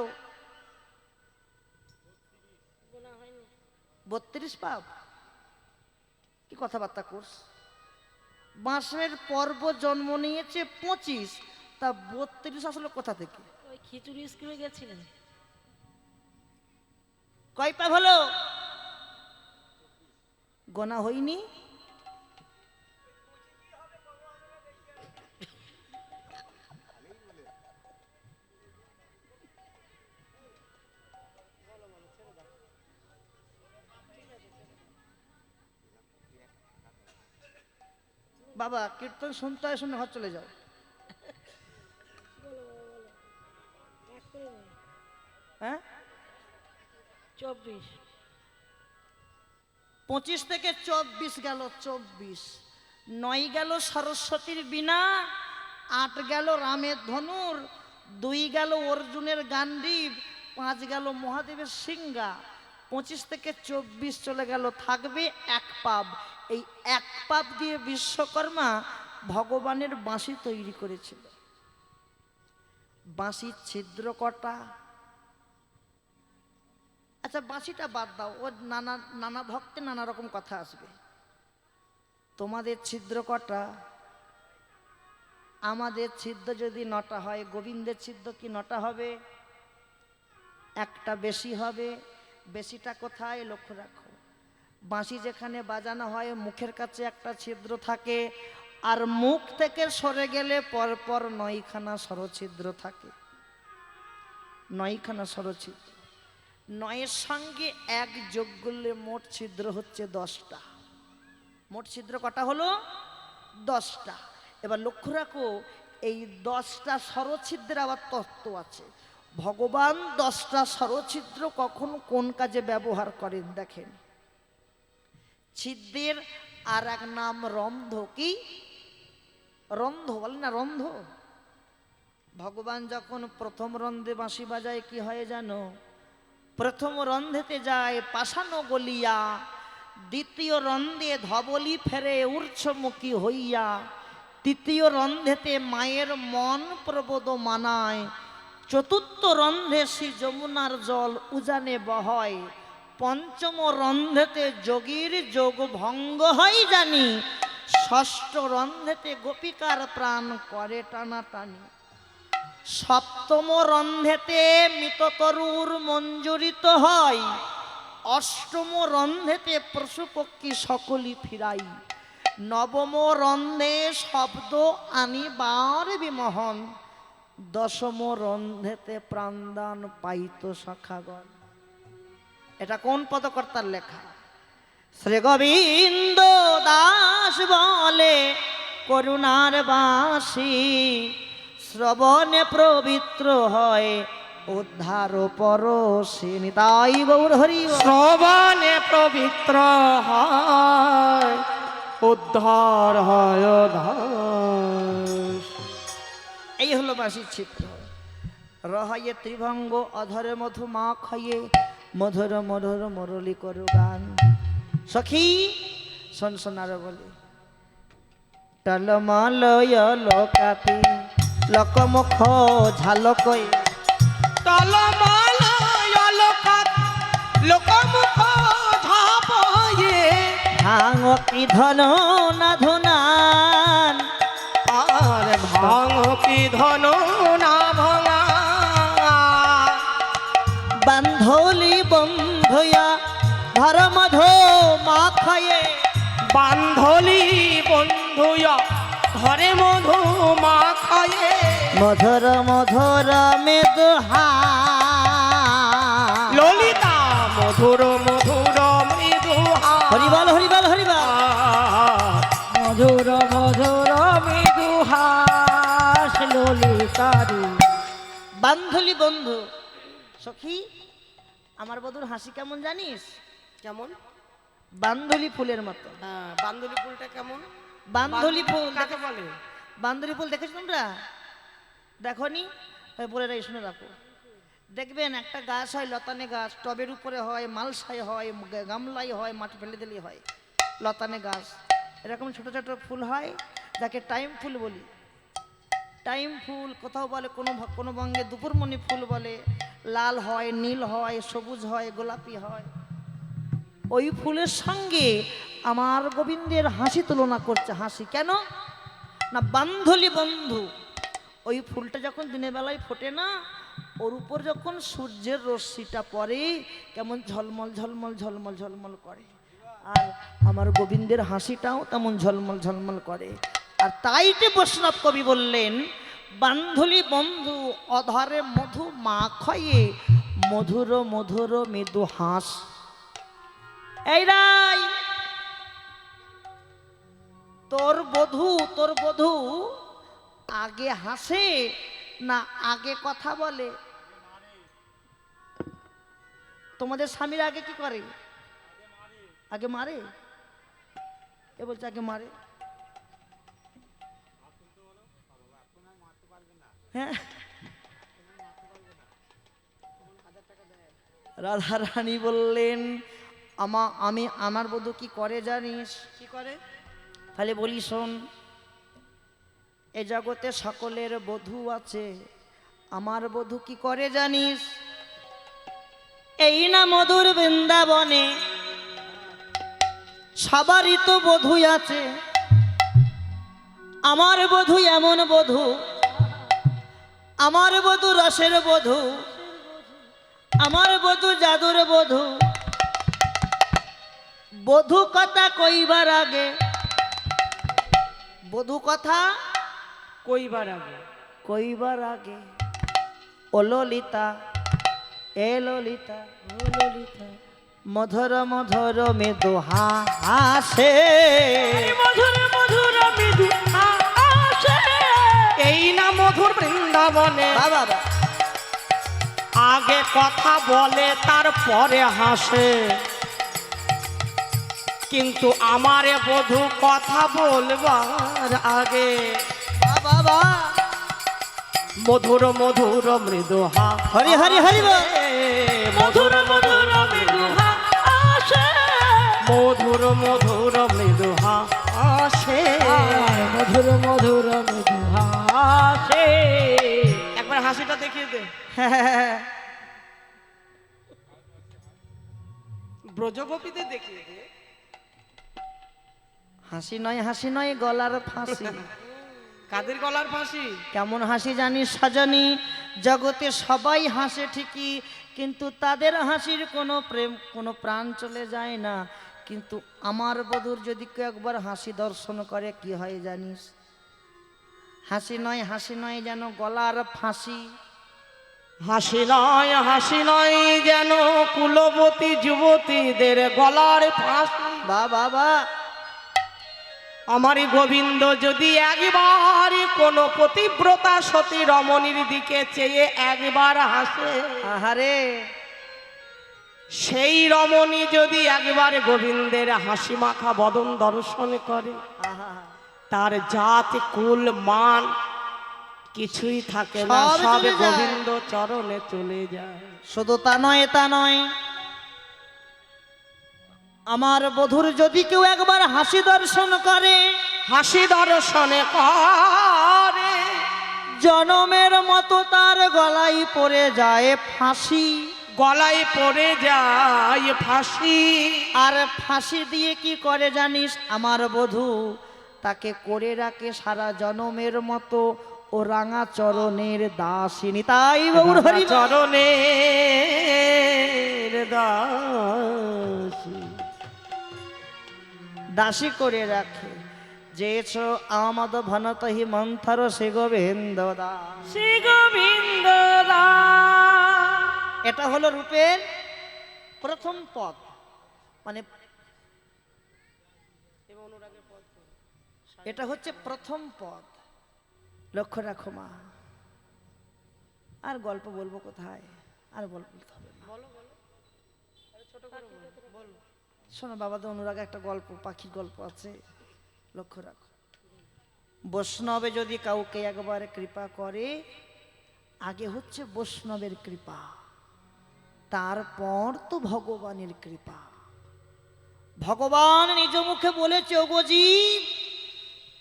32 পাপ। কি কথাবার্তা করছ? বাঁশের পর্ব জন্ম নিয়েছে 25, তা 32 আসলে কোথা থেকে? ওই খিচুড়ি স্কুলে গেছিলেন। কয় পাপ হলো? গোনা হয়নি? বাবা কীর্তন শুনতে হয়, শুনে ঘর চলে যাও। হ্যাঁ, 24। 25 থেকে 24 গেল। 24, 9 গেল সরস্বতীর বীণা, 8 গেল রামের ধনুর, 2 গেল অর্জুনের গান্ডীব, 5 গেল মহাদেবের সিংহা। 25 থেকে 24 চলে গেল, থাকবে 1 পাপ। এই 1 পাপ দিয়ে বিশ্বকর্মা ভগবানের বাঁশি তৈরি করেছিল। বাঁশির ছিদ্র কটা? আচ্ছা বাঁশিটা বাদ দাও, ওর নানা নানা ভক্তে নানা রকম কথা আসবে। তোমাদের ছিদ্র কটা? আমাদের ছিদ্র যদি 9টা হয়, গোবিন্দের ছিদ্র কি 9টা হবে? একটা বেশি হবে। বেশিটা কোথায়? লক্ষ্য রাখো, বাঁশি যেখানে বাজানো হয় মুখের কাছে একটা ছিদ্র থাকে, আর মুখ থেকে সরে গেলে পরপর 9খানা স্বরছিদ্র থাকে। 9খানা স্বরছিদ্র। 9-এর সঙ্গে 1 যোগ করলে মোট ছিদ্র হচ্ছে 10টা। মোট ছিদ্র কটা হলো? 10টা। এবার লক্ষ্য রাখো, এই 10টা স্বরছিদ্রের আবার তত্ত্ব আছে। ভগবান 10টা স্বরছিদ্র কখন কোন কাজে ব্যবহার করেন দেখেন। ছিদ্রের আর এক নাম রন্ধ্র। কি রন্ধ্র বলে না? রন্ধ্র। ভগবান যখন প্রথম রন্ধ্রে বাঁশি বাজায় কি হয় জানো? প্রথম রন্ধ্রেতে যায় পাষাণ গলিয়া, দ্বিতীয় রন্ধ্রে ধবলি ফেরে ঊর্ধ্বমুখী হইয়া, তৃতীয় রন্ধ্রেতে মায়ের মন প্রবোধ মানায়, চতুর্থ রন্ধ্রে শ্রী যমুনার জল উজানে বহয়, পঞ্চম রন্ধ্রেতে যোগীর যোগ ভঙ্গ হয় জানি, ষষ্ঠ রন্ধ্রেতে গোপিকার প্রাণ করে টানাটানি, সপ্তম রন্ধ্রেতে মৃততরুর মঞ্জুরিত হয়, অষ্টম রন্ধ্রেতে পশুপক্ষী সকলই ফিরাই, নবম রন্ধ্রে শব্দ আনিবার বিমোহন, দশম রন্ধ্রেতে প্রাণদান পাইত সখাগণ। এটা কোন পদকর্তার লেখা? শ্রী গোবিন্দ দাস বলে করুণার বাঁশি শ্রবণে পবিত্র হয় উদ্ধার পরশি নিতাই গৌর হরি বল। শ্রবণে পবিত্র হয় উদ্ধার হয় দাস। এই হলো বাঁশির চিত্র। রহাইয়ে ত্রিভঙ্গ অধরে মধু মা খাইয়ে মধুর মধুর মুরলি করু গান। সখী শোন শোনার বলে টলমলয় লোকাতি লোকমুখ ঝালকয়ে টলমল লোকাত লোকমুখ ঝাপয়ে ভাঙ কি ধন না ধুনান আর ভাঙ কি ধন না ভাঙা বান্ধলি বন্ধয়া ধর মধু মা খায়ে বান্ধলি বন্ধুয়া ঘরে মধু মা খায়ে মধুর মধুর মেদহা ললিতা মধুর মধুর মৃদুহা হরিবল হরিবল হরিবল। মধুর মধুর মৃদুহাস ললিতারি। বান্ধলি বন্ধু সখী আমার বধুর হাসি কেমন জানিস? কেমন? বান্ধলি ফুলের মতো। বান্ধলি ফুলটা কেমন? বান্ধলি ফুল কাকে বলে? বান্ধলি ফুল দেখেছো তোমরা? দেখনি? বলে রাই শুনে রাখো। দেখবেন একটা গাছ হয় লতানে গাছ, টবের উপরে হয়, মালসায় হয়, গামলাই হয়, মাটি ফেলে দিলেই হয় লতানে গাছ। এরকম ছোট ছোট ফুল হয় যাকে টাইম ফুল বলি। টাইম ফুল কোথাও বলে কোনো কোনো বঙ্গে দুপুরমণি ফুল বলে। লাল হয়, নীল হয়, সবুজ হয়, গোলাপি হয়। ওই ফুলের সঙ্গে আমার গোবিন্দের হাসি তুলনা করছে। হাসি কেন না? বান্ধলি বন্ধু। ওই ফুলটা যখন দিনের বেলায় ফোটে না, ওর উপর যখন সূর্যের রশ্মিটা পড়ে কেমন ঝলমল ঝলমল ঝলমল ঝলমল করে, আর আমার গোবিন্দের হাসিটাও তেমন ঝলমল ঝলমল করে। আর তাইতে বৈষ্ণব কবি বললেন বান্ধলি বন্ধু অধরে মধু মা খাইয়ে মধুর মধুর মৃদু হাস। এই রাই তোর বধূ আগে হাসে না আগে কথা বলে? তোমাদের স্বামীর আগে কি করে? আগে মারে। এ বলছে আগে মারে। হ্যাঁ, রাধা রানী বললেন আমি আমার বধূ কি করে জানিস? কি করে? তাহলে বলি শোন, এ জগতে সকলের বধূ আছে, আমার বধূ কি করে জানিস? এই না মধুর বৃন্দাবনে সবারই তো বধূ আছে, আমার বধূ এমন বধূ, আমার বধূ রসের বধূ, আমার বধূ জাদুর বধূ। বধূ কথা কইবার আগে, বধূ কথা কইবার আগে, কইবার আগে ও ললিতা, এ ললিতা, ও ললিতা মধুর মধুর মৃদু হাসে, মধুর মধুর মৃদু হাসে। এই না মধুর বৃন্দাবনে বাবা আগে কথা বলে তারপরে হাসে, কিন্তু আমারে বধূ কথা বলবার আগে বাবা মধুর মধুর মৃদু হরি হরি হরি বল। মধুর মধুর মৃদু হাসে, মধুর মধুর মৃদু হাসে, মধুর মধুর মৃদু হাসে। একবার হাসিটা দেখিয়ে দে। ব্রজগোপীতে দেখিয়ে দে। হাসি নয় গলার ফাঁসি। কাদের গলার ফাঁসি? কেমন হাসি জানিস সাজানি? জগতে সবাই হাসে ঠিকই, কিন্তু তাদের হাসির কোনো প্রেম কোনো প্রাণ চলে যায় না। কিন্তু আমার বধূর যদি কেউ একবার হাসি দর্শন করে কি হয় জানিস? হাসি নয় যেন গলার ফাঁসি। হাসি নয় যেন কুলবতী যুবতীদের গলার ফাঁসি। বাবা আমার গোবিন্দ যদি একবার কোনো পতিব্রতা সতী রমণীর দিকে চেয়ে একবার হাসে, আহারে সেই রমণী যদি একবার গোবিন্দের হাসি মাখা বদন দর্শন করে, আহা তার জাত কুল মান কিছুই থাকে না, সব সব চলে যায়। গোবিন্দ চরণে চলে যায়। শুধু তা নয়, তা নয়, আমার বধূর যদি কেউ একবার হাসি দর্শন করে, হাসি দর্শনে করে জনমের মতো তার গলায় পড়ে যায় ফাঁসি। গলায় পড়ে যায় ফাঁসি। আর ফাঁসি দিয়ে কি করে জানিস আমার বধূ? তাকে করে রাখে সারা জনমের মতো ও রাঙা চরণের দাসিনী। তাই গৌর হরি চরণের দাসী। দাসী করে রাখে। যেছ আমদ ভনতহি মন্থর সে গোবিন্দ দাস। শ্রী গোবিন্দ এটা হলো রূপের প্রথম পদ, মানে এটা হচ্ছে প্রথম পদ। লক্ষ্য রাখো মা। আর গল্প বলবো কোথায়? আর বলতে হবে না। শোনো বাবা, তো অনুরাগে একটা গল্প, পাখির গল্প আছে, লক্ষ্য রাখো। বৈষ্ণবে যদি কাউকে একবার কৃপা করে, আগে হচ্ছে বৈষ্ণবের কৃপা, তারপর তো ভগবানের কৃপা। ভগবান নিজ মুখে বলেছে, ওগো জীব,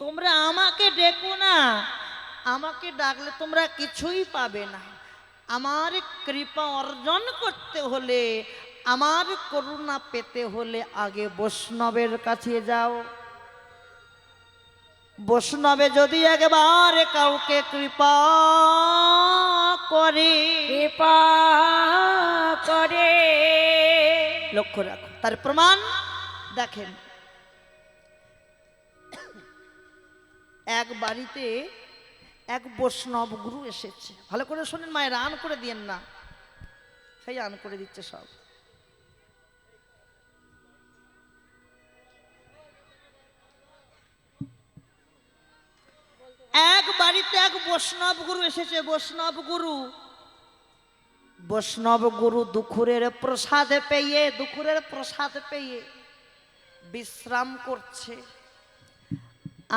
তোমরা আমাকে ডেকো না, আমাকে ডাকলে তোমরা কিছুই পাবে না। আমার কৃপা অর্জন করতে হলে, আমার করুণা পেতে হলে আগে বৈষ্ণবের কাছে যাও। বৈষ্ণবে যদি একবার কাউকে কৃপা করে, কৃপা করে, লক্ষ্য রাখো, তার প্রমাণ দেখেন। এক বাড়িতে এক বৈষ্ণব গুরু এসেছে। ভালো করে শোনেন মায়েরা, আন করে দিয়েন না, সেই আন করে দিচ্ছে সব। এক বাড়িতে এক বৈষ্ণব গুরু এসেছে। বৈষ্ণব গুরু দুপুরের প্রসাদ পেয়ে বিশ্রাম করছে।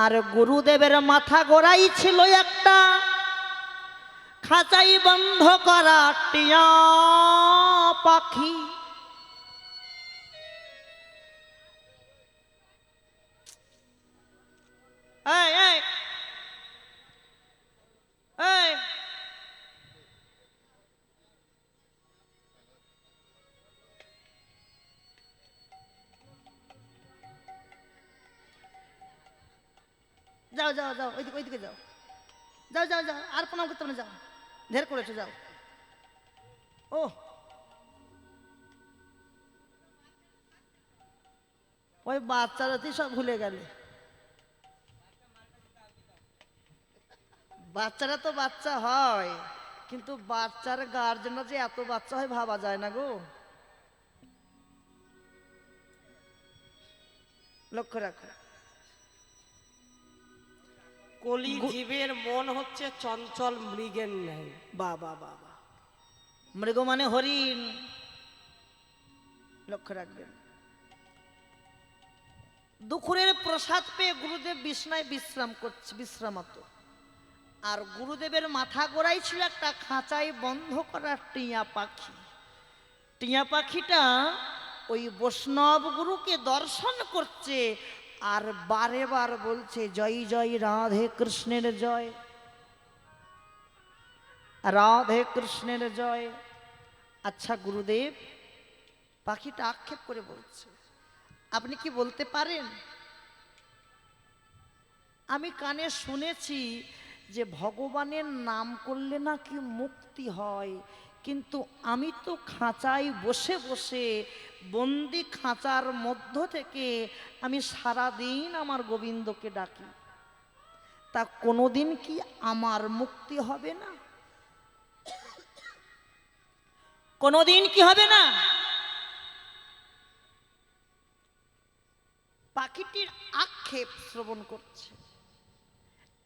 আর গুরুদেবের মাথা গোড়াই ছিল একটা খাঁচাই বন্ধ করা টিয়া পাখি। এই এই এই, যাও যাও যাও, ওইদিকে যাও, যাও যাও যাও, আর প্রণাম করতে হবে না, যাও, ঢের করেছো, যাও। ও ওই বাচ্চারাতেই সব ভুলে গেলে। বাচ্চারা তো বাচ্চা হয়, কিন্তু বাচ্চার গার্জেনরা যে এত বাচ্চা হয় ভাবা যায় না গো। লক্ষ্য রাখো, কলি জীবের মন হচ্ছে চঞ্চল মৃগের ন্যায়। বাবা বাবা, মৃগ মানে হরিণ। লক্ষ্য রাখবেন, দুপুরের প্রসাদ পেয়ে গুরুদেব বিছনায় বিশ্রামত। আর গুরুদেবের মাথা গোড়াই ছিল একটা খাঁচায় বন্ধ করা টিয়া পাখি। টিয়া পাখিটা ওই বৈষ্ণব গুরুকে দর্শন করছে আর বারে বার বলছে, জয় জয় রাধে কৃষ্ণের জয়, রাধে কৃষ্ণের জয়। আচ্ছা গুরুদেব, পাখিটা আক্ষেপ করে বলছে, আপনি কি বলতে পারেন? আমি কানে শুনেছি যে ভগবানের নাম করলে নাকি মুক্তি হয়, কিন্তু আমি তো খাঁচায় বসে বসে, বন্দি খাঁচার মধ্য থেকে আমি সারাদিন আমার গোবিন্দকে ডাকি, তা কোনোদিন কি আমার মুক্তি হবে না? কোনোদিন কি হবে না? পাখিটির আক্ষেপ আক্ষেপ শ্রবণ করছে।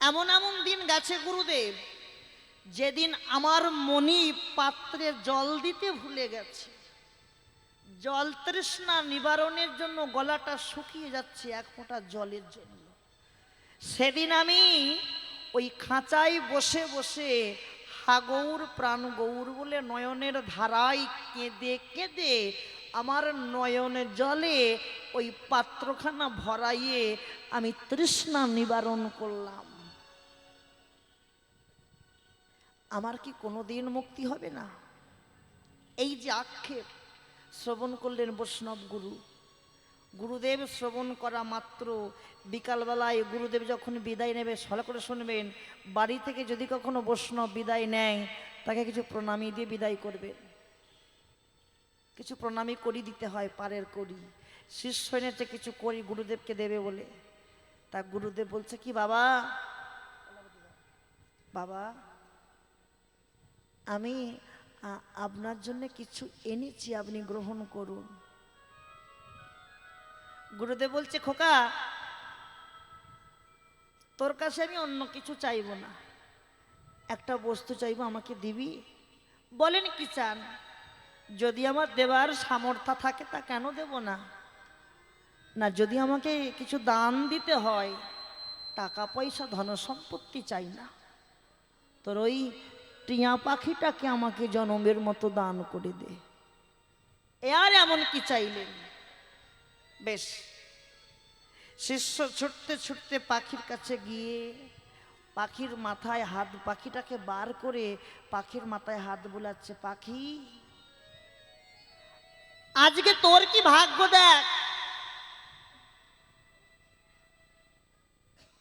এমন এমন দিন গেছে গুরুদেব, যেদিন আমার মনি পাত্রে জল দিতে ভুলে গেছে। জল তৃষ্ণা নিবারণের জন্য গলাটা শুকিয়ে যাচ্ছে এক ফোঁটা জলের জন্য। সেদিন আমি ওই খাঁচায় বসে বসে হাগৌর প্রাণ গৌর বলে নয়নের ধারায় কেঁদে কেঁদে আমার নয়নের জলে ওই পাত্রখানা ভরাইয়ে আমি তৃষ্ণা নিবারণ করলাম। আমার কি কোনোদিন মুক্তি হবে না? এই যে আক্ষেপ শ্রবণ করলেন বৈষ্ণব গুরু, গুরুদেব শ্রবণ করা মাত্র বিকালবেলায় গুরুদেব যখন বিদায় নেবে, ভালো করে শুনবেন, বাড়ি থেকে যদি কখনো বৈষ্ণব বিদায় নেয় তাকে কিছু প্রণামী দিয়ে বিদায় করবেন। কিছু প্রণামী করি দিতে হয়, পারের করি। শিষ্য এনেছে কিছু করি গুরুদেবকে দেবে বলে। তা গুরুদেব বলছে কি, বাবা বাবা আমি আপনার জন্য কিছু এনেছি, আপনি গ্রহণ করুন। গুরুদেব বলছে, খোকা তোর কাছে আমি অন্য কিছু চাইবো না, একটা বস্তু চাইবো, আমাকে দিবি? বলেন কি চান? যদি আমার দেবার সামর্থ্য থাকে তা কেন দেব না? না, যদি আমাকে কিছু দান দিতে হয়, টাকা পয়সা ধন সম্পত্তি চাই না, তোর ওই টিয়া পাখিটাকে আমাকে জনমের মতো দান করে দে। এ আর এমন কি চাইলেন? বেশ, শিষ্য ছুটতে ছুটতে পাখির কাছে গিয়ে পাখির মাথায় হাত, পাখিটাকে বার করে পাখির মাথায় হাত বুলাচ্ছে। পাখি, আজকে তোর কি ভাগ্য দেখ,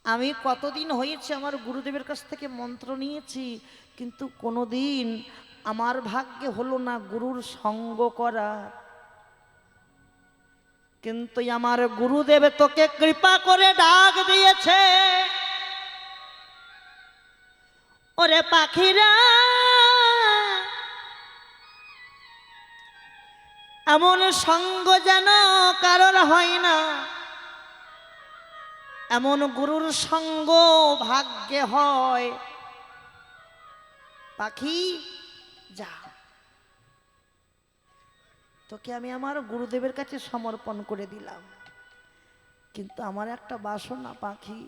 আমি কতদিন হয়েছে আমার গুরুদেবের কাছ থেকে মন্ত্র নিয়েছি, কিন্তু কোনোদিন আমার ভাগ্যে হলো না গুরুর সঙ্গ করা। কিন্তু আমার গুরুদেব তোকে কৃপা করে ডাক দিয়েছে, ওরে পাখিরা এমন সঙ্গ যেন কারোর হয় না, এমন গুরুর সঙ্গ ভাগ্যে হয়। পাখি যা, তোকে আমি আমার গুরুদেবের কাছে সমর্পণ করে দিলাম, কিন্তু আমার একটা বাসনা পাখি,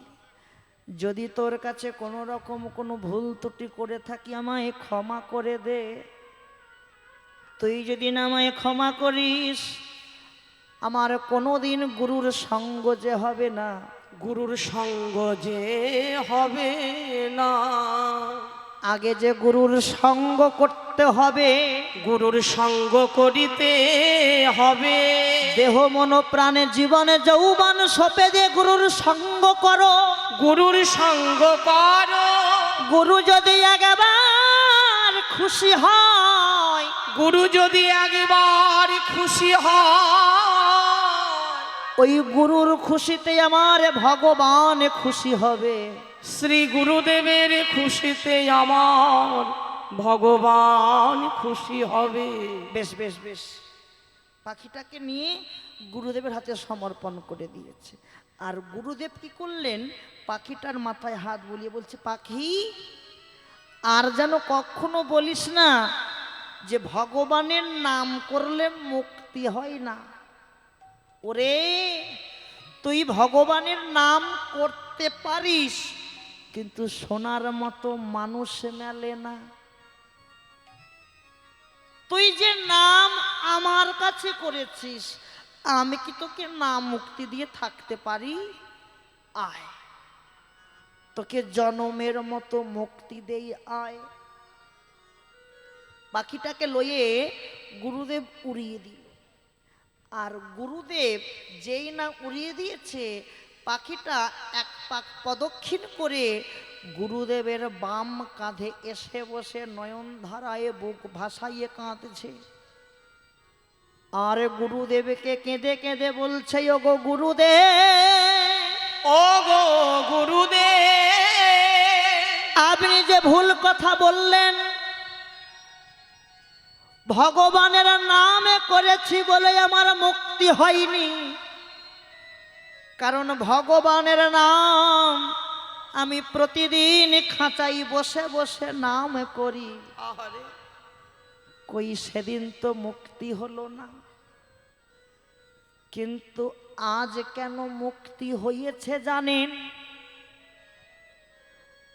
যদি তোর কাছে কোনো রকম কোনো ভুল ত্রুটি করে থাকি আমায় ক্ষমা করে দে। তুই যদি না আমায় ক্ষমা করিস, আমার কোনোদিন গুরুর সঙ্গ যে হবে না। গুরুর সঙ্গ যে হবে না, আগে যে গুরুর সঙ্গ করতে হবে, গুরুর সঙ্গ করিতে হবে। দেহ মন প্রাণে জীবনে যৌবন সপে দিয়ে গুরুর সঙ্গ করো। গুরুর সঙ্গ করো। গুরু যদি একবার খুশি হয়, গুরু যদি একবার খুশি হয়, ওই গুরুর খুশিতে আমার ভগবান খুশি হবে। শ্রী গুরুদেবের খুশিতে আমার ভগবান খুশি হবে। বেশ বেশ বেশ, পাখিটাকে নিয়ে গুরুদেবের হাতে সমর্পণ করে দিয়েছে। আর গুরুদেব কি করলেন, পাখিটার মাথায় হাত বুলিয়ে বলছে, পাখি আর যেন কখনো বলিস না যে ভগবানের নাম করলে মুক্তি হয় না। ওরে, তুই ভগবানের নাম করতে পারিস, কিন্তু সোনার মতো মানুষ মেলে না। তুই যে নাম আমার কাছে করেছিস, আমি কি তোকে নাম মুক্তি দিয়ে থাকতে পারি? আয়, তোকে জনমের মতো মুক্তি দেই, আয়। পাখিটাকে লয়ে গুরুদেব উড়িয়ে দিল। আর গুরুদেব যেই না উড়িয়ে দিয়েছে, পাখিটা এক পাক প্রদক্ষিণ করে গুরুদেবের বাম কাঁধে এসে বসে নয়ন ধারায় বুক ভাসাইয়ে কাঁদছে। আর গুরুদেবকে কেঁদে কেঁদে বলছে, ও গো গুরুদেব, ও গো গুরুদেব, আপনি যে ভুল কথা বললেন, ভগবানের নামে করেছি বলে আমার মুক্তি হয়নি, কারণ ভগবানের নাম আমি প্রতিদিন খাঁচাই বসে বসে নাম করি, আহারে কই সেদিন তো মুক্তি হলো না। কিন্তু আজ কেন মুক্তি হয়েছে জানেন?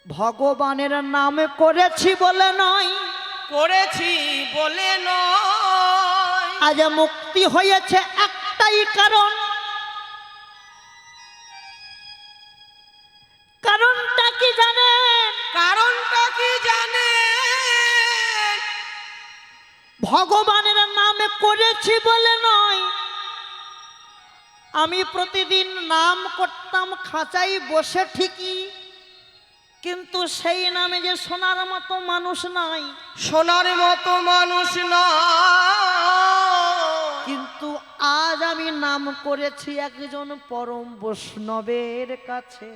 ভগবানের নামে করেছি বলে নয়, করেছি বলে নয়, আজ মুক্তি হয়েছে একটাই কারণ। কারণটা কি জানেন? কারণটা কি জানে? ভগবানের নামে করেছি বলে নয়, আমি প্রতিদিন নাম করতাম খাঁচাই বসে ঠিকই, কিন্তু সেই নামে যে শোনার মতো মানুষ নাই। সোনার মতো মানুষ না, কিন্তু আজ আমি নাম করেছি একজন পরম বৈষ্ণবের কাছে।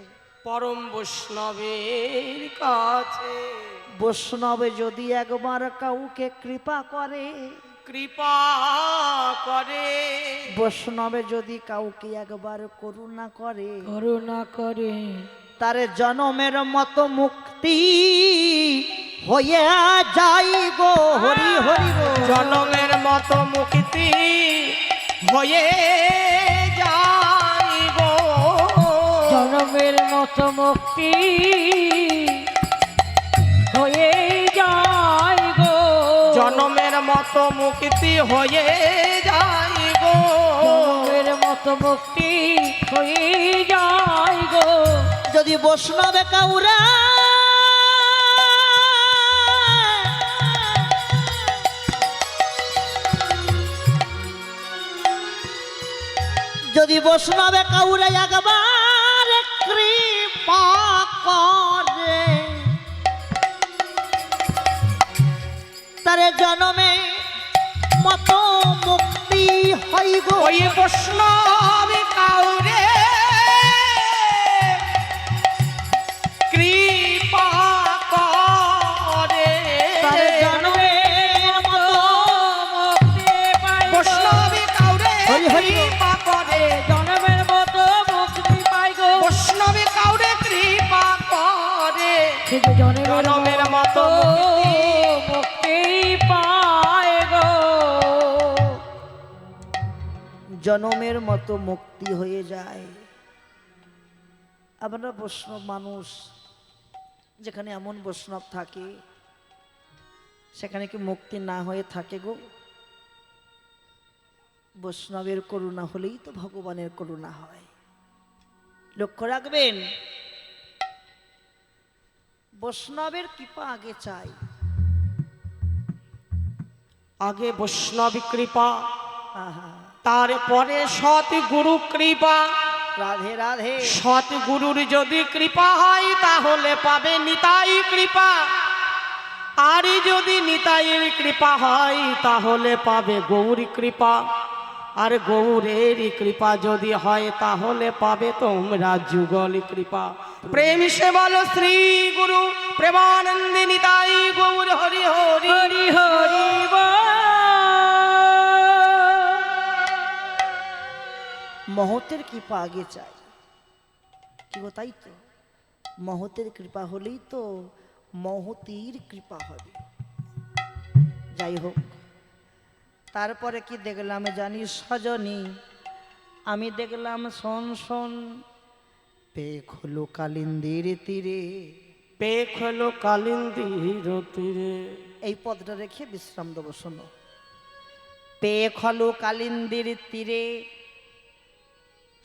পরম বৈষ্ণবের কাছে। বৈষ্ণবে যদি একবার কাউকে কৃপা করে, কৃপা করে, বৈষ্ণবে যদি কাউকে একবার করুণা করে, করুণা করে, তার জনমের মতো মুক্তি হয়ে যাই গো। হরি হরি গো। জনমের মতো মুক্তি হয়ে যায় গো। জনমের মতো মুক্তি হয়ে যায় গো। জনমের মতো মুক্তি হয়ে যায় গো। জনমের মতো মুক্তি হয়ে যায় গো। যদি বৈষ্ণবে কাউরা যদি বৈষ্ণবে কাউরে একবার কৃপা করে, তারে জনমে মতো মুক্তি হয় গো। ওই বৈষ্ণব কাউরে কৃপা করে, তারে জনমের মতো মুক্তি পাই গো। বৈষ্ণব কাউরে হরি হরি। কৃপা করে, জনমের মতো মুক্তি পাই গো। বৈষ্ণব কাউরে কৃপা করে, কিন্তু জনমের জনমের মতো মুক্তি পায় গো। জনমের মতো মুক্তি হয়ে যায়। আমরা বৈষ্ণব মানুষ, যেখানে এমন বৈষ্ণব থাকে সেখানে কি মুক্তি না হয়ে থাকে গো? বৈষ্ণবের করুণা হলেই তো ভগবানের করুণা হয়। লক্ষ্য রাখবেন, বৈষ্ণবের কৃপা আগে চাই। আগে বৈষ্ণব কৃপা, আহা, তারপরে সৎ গুরু কৃপা। রাধে রাধে। সৎ গুরুর যদি কৃপা হয় তাহলে পাবে নিতাই কৃপা, আর যদি নিতাইয়ের কৃপা হয় তাহলে পাবে গৌর কৃপা, আর গৌরের কৃপা যদি হয় তাহলে পাবে তোমরা যুগল কৃপা। প্রেম সে বলো শ্রী গুরু প্রেমানন্দে নিতাই গৌর হরি হরি। হরি হরি বল। মহতের কৃপা আগে চাই। কি গো, তাই তো? মহতের কৃপা হলেই তো মহতির কৃপা হবে। যাই হোক, তারপরে কি দেখলাম জানি সজনী? আমি দেখলাম শোন শোন, পেখ হলো কালিন্দির তীরে। পেখ হলো কালিন্দির তীরে। এই পদটা রেখে বিশ্রাম দেবো, শোনো। পেখ হলো কালিন্দির তীরে,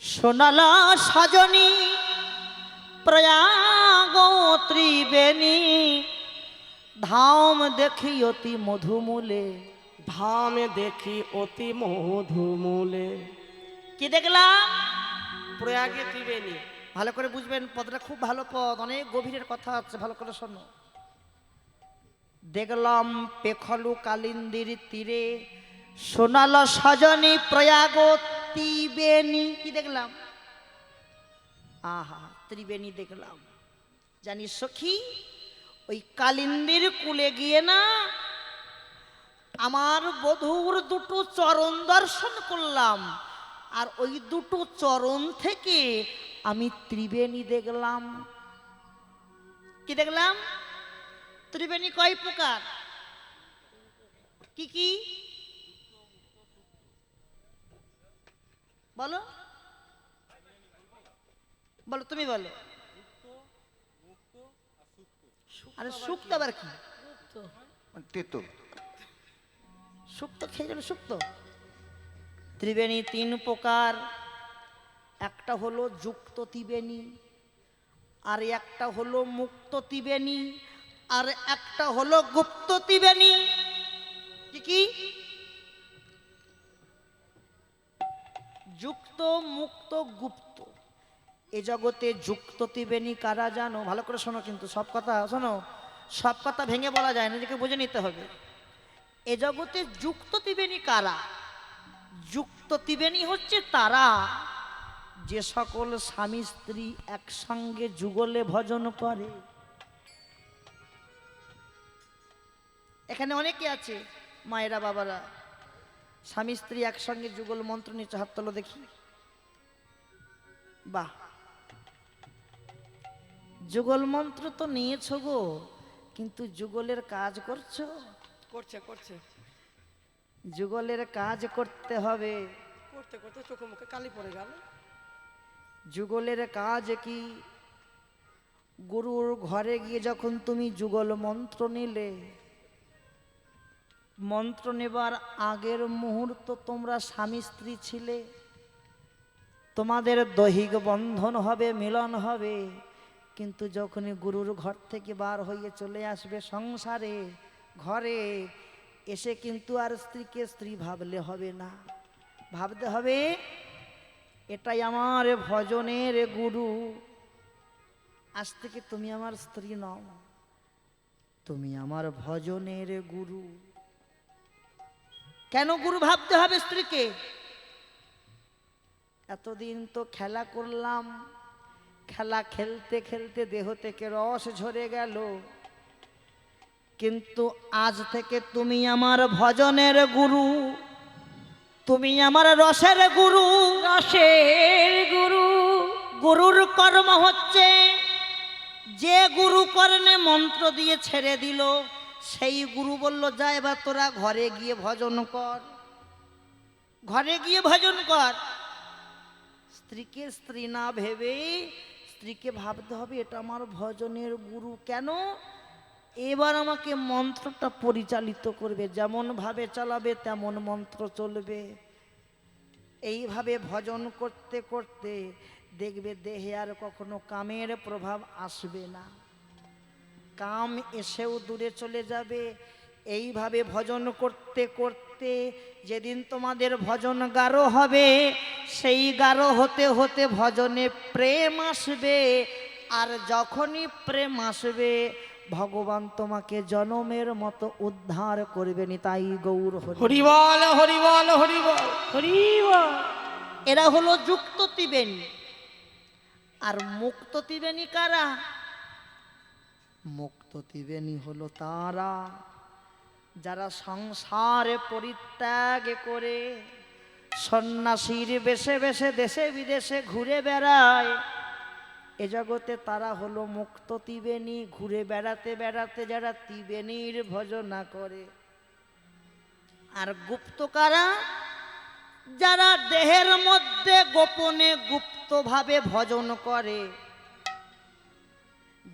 সোনালা সজনী প্রয়াগ ত্রিবেণী, ধাম দেখি অতি মধুমূলে। ধাম দেখি অতি মধুমূলে। কি দেখলাম? প্রয়াগে ত্রিবেণী। ভালো করে বুঝবেন, পদটা খুব ভালো পদ, অনেক গভীরের কথা আছে, ভালো করে শোনো। দেখলাম পেখলু কালিন্দির তীরে, সোনাল সজনী প্রয়াগ ত্রিবেণী। কি দেখলাম? আহা, ত্রিবেণী দেখলাম। জানি সখী, ওই কালিন্দির কুলে গিয়ে না আমার বধূর দুটো চরণ দর্শন করলাম। আর ওই দুটো চরণ থেকে আমি ত্রিবেণী দেখলাম। কি দেখলাম? ত্রিবেণী কয় প্রকার? কি কি বলো, বলো, তুমি বলো। আরে সুক্ত আবার কি? তেঁতুল। সুক্ত খেয়ে গেল সুক্ত। ত্রিবেণী তিন প্রকার, একটা হলো যুক্ত ত্রিবেণী, আর একটা হলো মুক্ত ত্রিবেণী, আর একটা হলো গুপ্ত ত্রিবেণী। কি কি? যুক্ত, মুক্ত, গুপ্ত। এ জগতে যুক্ত ত্রিবেণী কারা জানো? ভালো করে শোনো, কিন্তু সব কথা শোনো, সব কথা ভেঙে বলা যায় না, নিজেকে বুঝে নিতে হবে। এ জগতে যুক্ত ত্রিবেণী কারা? যুক্ত ত্রিবেণী হচ্ছে তারা যে সকল স্বামী স্ত্রী একসঙ্গে যুগলে ভজন করে। এখানে অনেকে আছে মায়েরা, বাবারা, স্বামী স্ত্রী একসঙ্গে যুগল মন্ত্র নিচে হাত তোলো দেখি। বাহ, যুগল মন্ত্র তো নিয়েছো গো, কিন্তু যুগলের কাজ করছো? করছে করছে যুগলের কাজ করতে হবে। করতে করতে চোখে মুখে কালি পড়ে গেল। যুগলের কাজ কি? গুরুর ঘরে গিয়ে যখন তুমি যুগল মন্ত্র নিলে, মন্ত্র নেবার আগের মুহূর্ত তোমরা স্বামী স্ত্রী ছিলে, তোমাদের দৈহিক বন্ধন হবে, মিলন হবে। কিন্তু যখনই গুরুর ঘর থেকে বার হয়ে চলে আসবে সংসারে, ঘরে এসে কিন্তু আর স্ত্রীকে স্ত্রী ভাবলে হবে না, ভাবতে হবে এটাই আমার ভজনের গুরু। আজ থেকে তুমি আমার স্ত্রী নও, তুমি আমার ভজনের গুরু। কেন গুরু ভাবতে হবে স্ত্রীকে? এতদিন তো খেলা করলাম, খেলা খেলতে খেলতে দেহ থেকে রস ঝরে গেল, কিন্তু আজ থেকে তুমি আমার ভজনের গুরু, তুমি আমার রসের গুরু। রসের গুরু। গুরুর কর্ম হচ্ছে, যে গুরু কর্ণে মন্ত্র দিয়ে ছেড়ে দিল, সেই গুরু বলল যা এবার তোরা ঘরে গিয়ে ভজন কর, ঘরে গিয়ে ভজন কর। স্ত্রীকে স্ত্রী না ভেবে স্ত্রীকে ভাবতে হবে এটা আমার ভজনের গুরু। কেন? এবার আমাকে মন্ত্রটা পরিচালিত করবে, যেমন ভাবে চালাবে তেমন মন্ত্র চলবে। এইভাবে ভজন করতে করতে দেখবে দেহে আর কখনো কামের প্রভাব আসবে না, কাম এসেও দূরে চলে যাবে। এইভাবে ভজন করতে করতে যেদিন তোমাদের ভজন গাঢ় হবে, সেই গাঢ় হতে হতে ভজনে প্রেম আসবে। আর যখনই প্রেম আসবে, ভগবান তোমাকে জনমের মতো উদ্ধার করবেন। তাই গৌর হরি। হরিবল হরিবল হরিবল। হরিব। এরা হলো যুক্ত ত্রিবেণী। আর মুক্ত ত্রিবেণী কারা? মুক্ত ত্রিবেণী হলো তারা যারা সংসারে পরিত্যাগ করে সন্ন্যাসীর বেশে বেশে দেশে বিদেশে ঘুরে বেড়ায়। এ জগতে তারা হলো মুক্ত ত্রিবেণী। ঘুরে বেড়াতে বেড়াতে যারা ত্রিবেণীর ভজনা করে। আর গুপ্ত কারা? যারা দেহের মধ্যে গোপনে গুপ্তভাবে ভজন করে।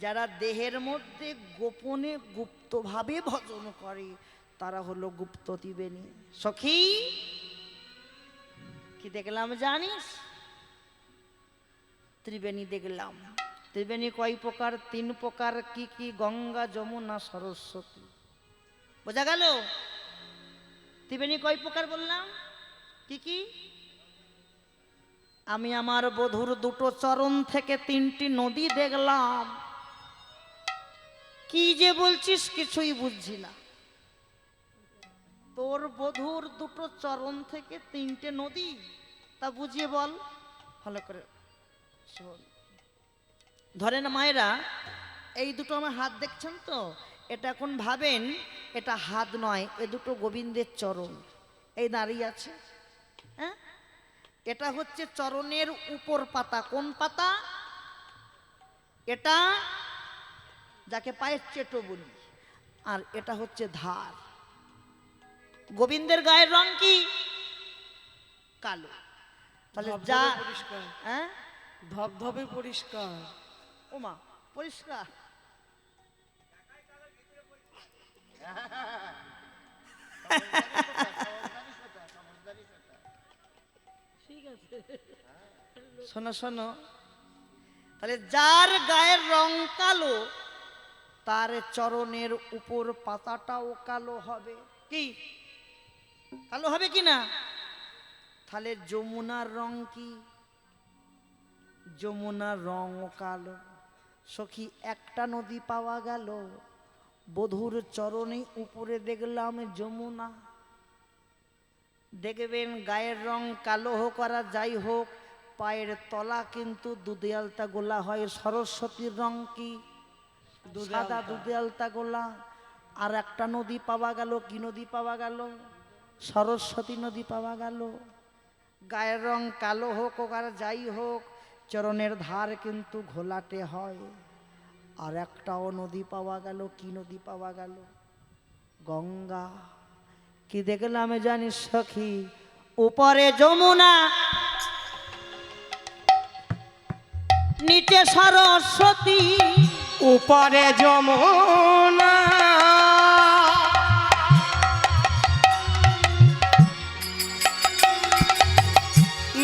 যারা দেহের মধ্যে গোপনে গুপ্তভাবে ভজন করে তারা হলো গুপ্ত ত্রিবেণী। সখী কি দেখলাম জানিস? ত্রিবেণী দেখলাম। ত্রিবেণী কয় প্রকার? তিন প্রকার। কি কি? গঙ্গা, যমুনা, সরস্বতী। বোঝা গেল? ত্রিবেণী কয় প্রকার বললাম? কি কি? আমি আমার বধূর দুটো চরণ থেকে তিনটি নদী দেখলাম। কি যে বলছিস কিছুই বুঝছি না। তোর বধূর দুটো চরণ থেকে তিনটে নদী, তা বুঝিয়ে বল ভালো করে। শোন, ধরেন মায়েরা, এই দুটো আমার হাত দেখছেন তো, এটা এখন ভাবেন এটা হাত নয়, এ দুটো গোবিন্দের চরণ। এই দাঁড়িয়ে আছে, হ্যাঁ, এটা হচ্ছে চরণের উপর পাতা। কোন পাতা এটা? যাকে পায়ের চেটো বলি। আর এটা হচ্ছে ধার। গোবিন্দের গায়ের রং কি? কালো। তাহলে যা ধবধবে পরিষ্কার, হ্যাঁ, ধবধবে পরিষ্কার। ওমা পরিষ্কার। শোনো শোনো, তাহলে যার গায়ের রং কালো তার চরণের উপর পাতাটাও কালো হবে। কি কালো হবে কি না? তাহলে যমুনার রং কি? যমুনার রং কালো। সখী একটা নদী পাওয়া গেল, বধূর চরণে উপরে দেখলাম যমুনা। দেখবেন গায়ের রং কালো হোক আর যাই হোক, পায়ের তলা কিন্তু দুধে আলতা গোলা হয়। সরস্বতীর রং কি? সাদা দুধে আলতা গোলা। আর একটা নদী পাওয়া গেল। কি নদী পাওয়া গেল? সরস্বতী নদী পাওয়া গেল। গায়ের রং কালো হোক আর যাই হোক, চরণের ধার কিন্তু ঘোলাটে হয়। আর একটাও নদী পাওয়া গেল। কি নদী পাওয়া গেল? গঙ্গা। কি দেখলাম জানিস সখী? উপরে যমুনা, নিচে সরস্বতী। উপরে যমুনা,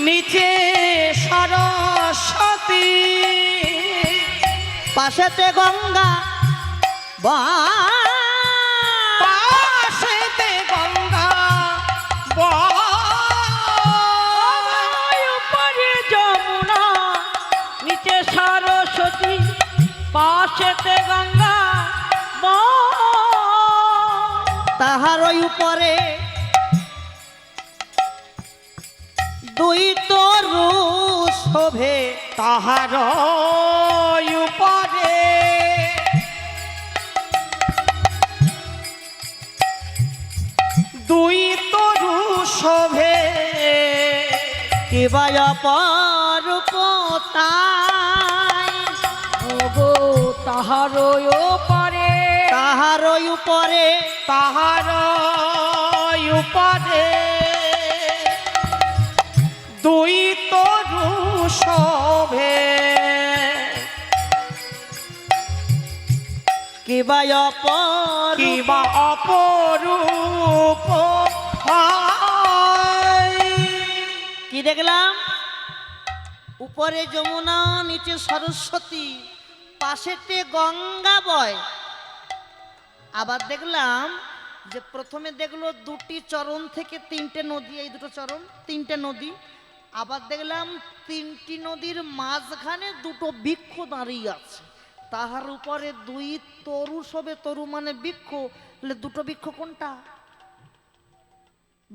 নিচে সরস্বতী, পাশেতে গঙ্গা, পাশেতে গঙ্গা, উপরে যমুনা, নিচে সরস্বতী, পাশেতে গঙ্গা, তাহার ওই উপরে দুই তরু শোভে। তাহার উপরে দুই তরু শোভে। কিবা অপরূপতায়, ওগো তাহার ওপারে, তাহার ওই উপরে তাহার উপরে দুই তরু শোভে। কিবা অপরূপ। কিবা অপরূপ হয়। কি দেখলাম? উপরে যমুনা, নিচে সরস্বতী, পাশেতে গঙ্গা বয়। আবার দেখলাম যে প্রথমে দেখলো দুটি চরণ থেকে তিনটে নদী, এই দুটো চরণ তিনটে নদী। আবার দেখলাম তিনটি নদীর মাঝখানে দুটো বৃক্ষ দাঁড়িয়ে আছে। তাহার উপরে দুই তরু শোভে। তরু মানে বৃক্ষ। তাহলে দুটো বৃক্ষ কোনটা?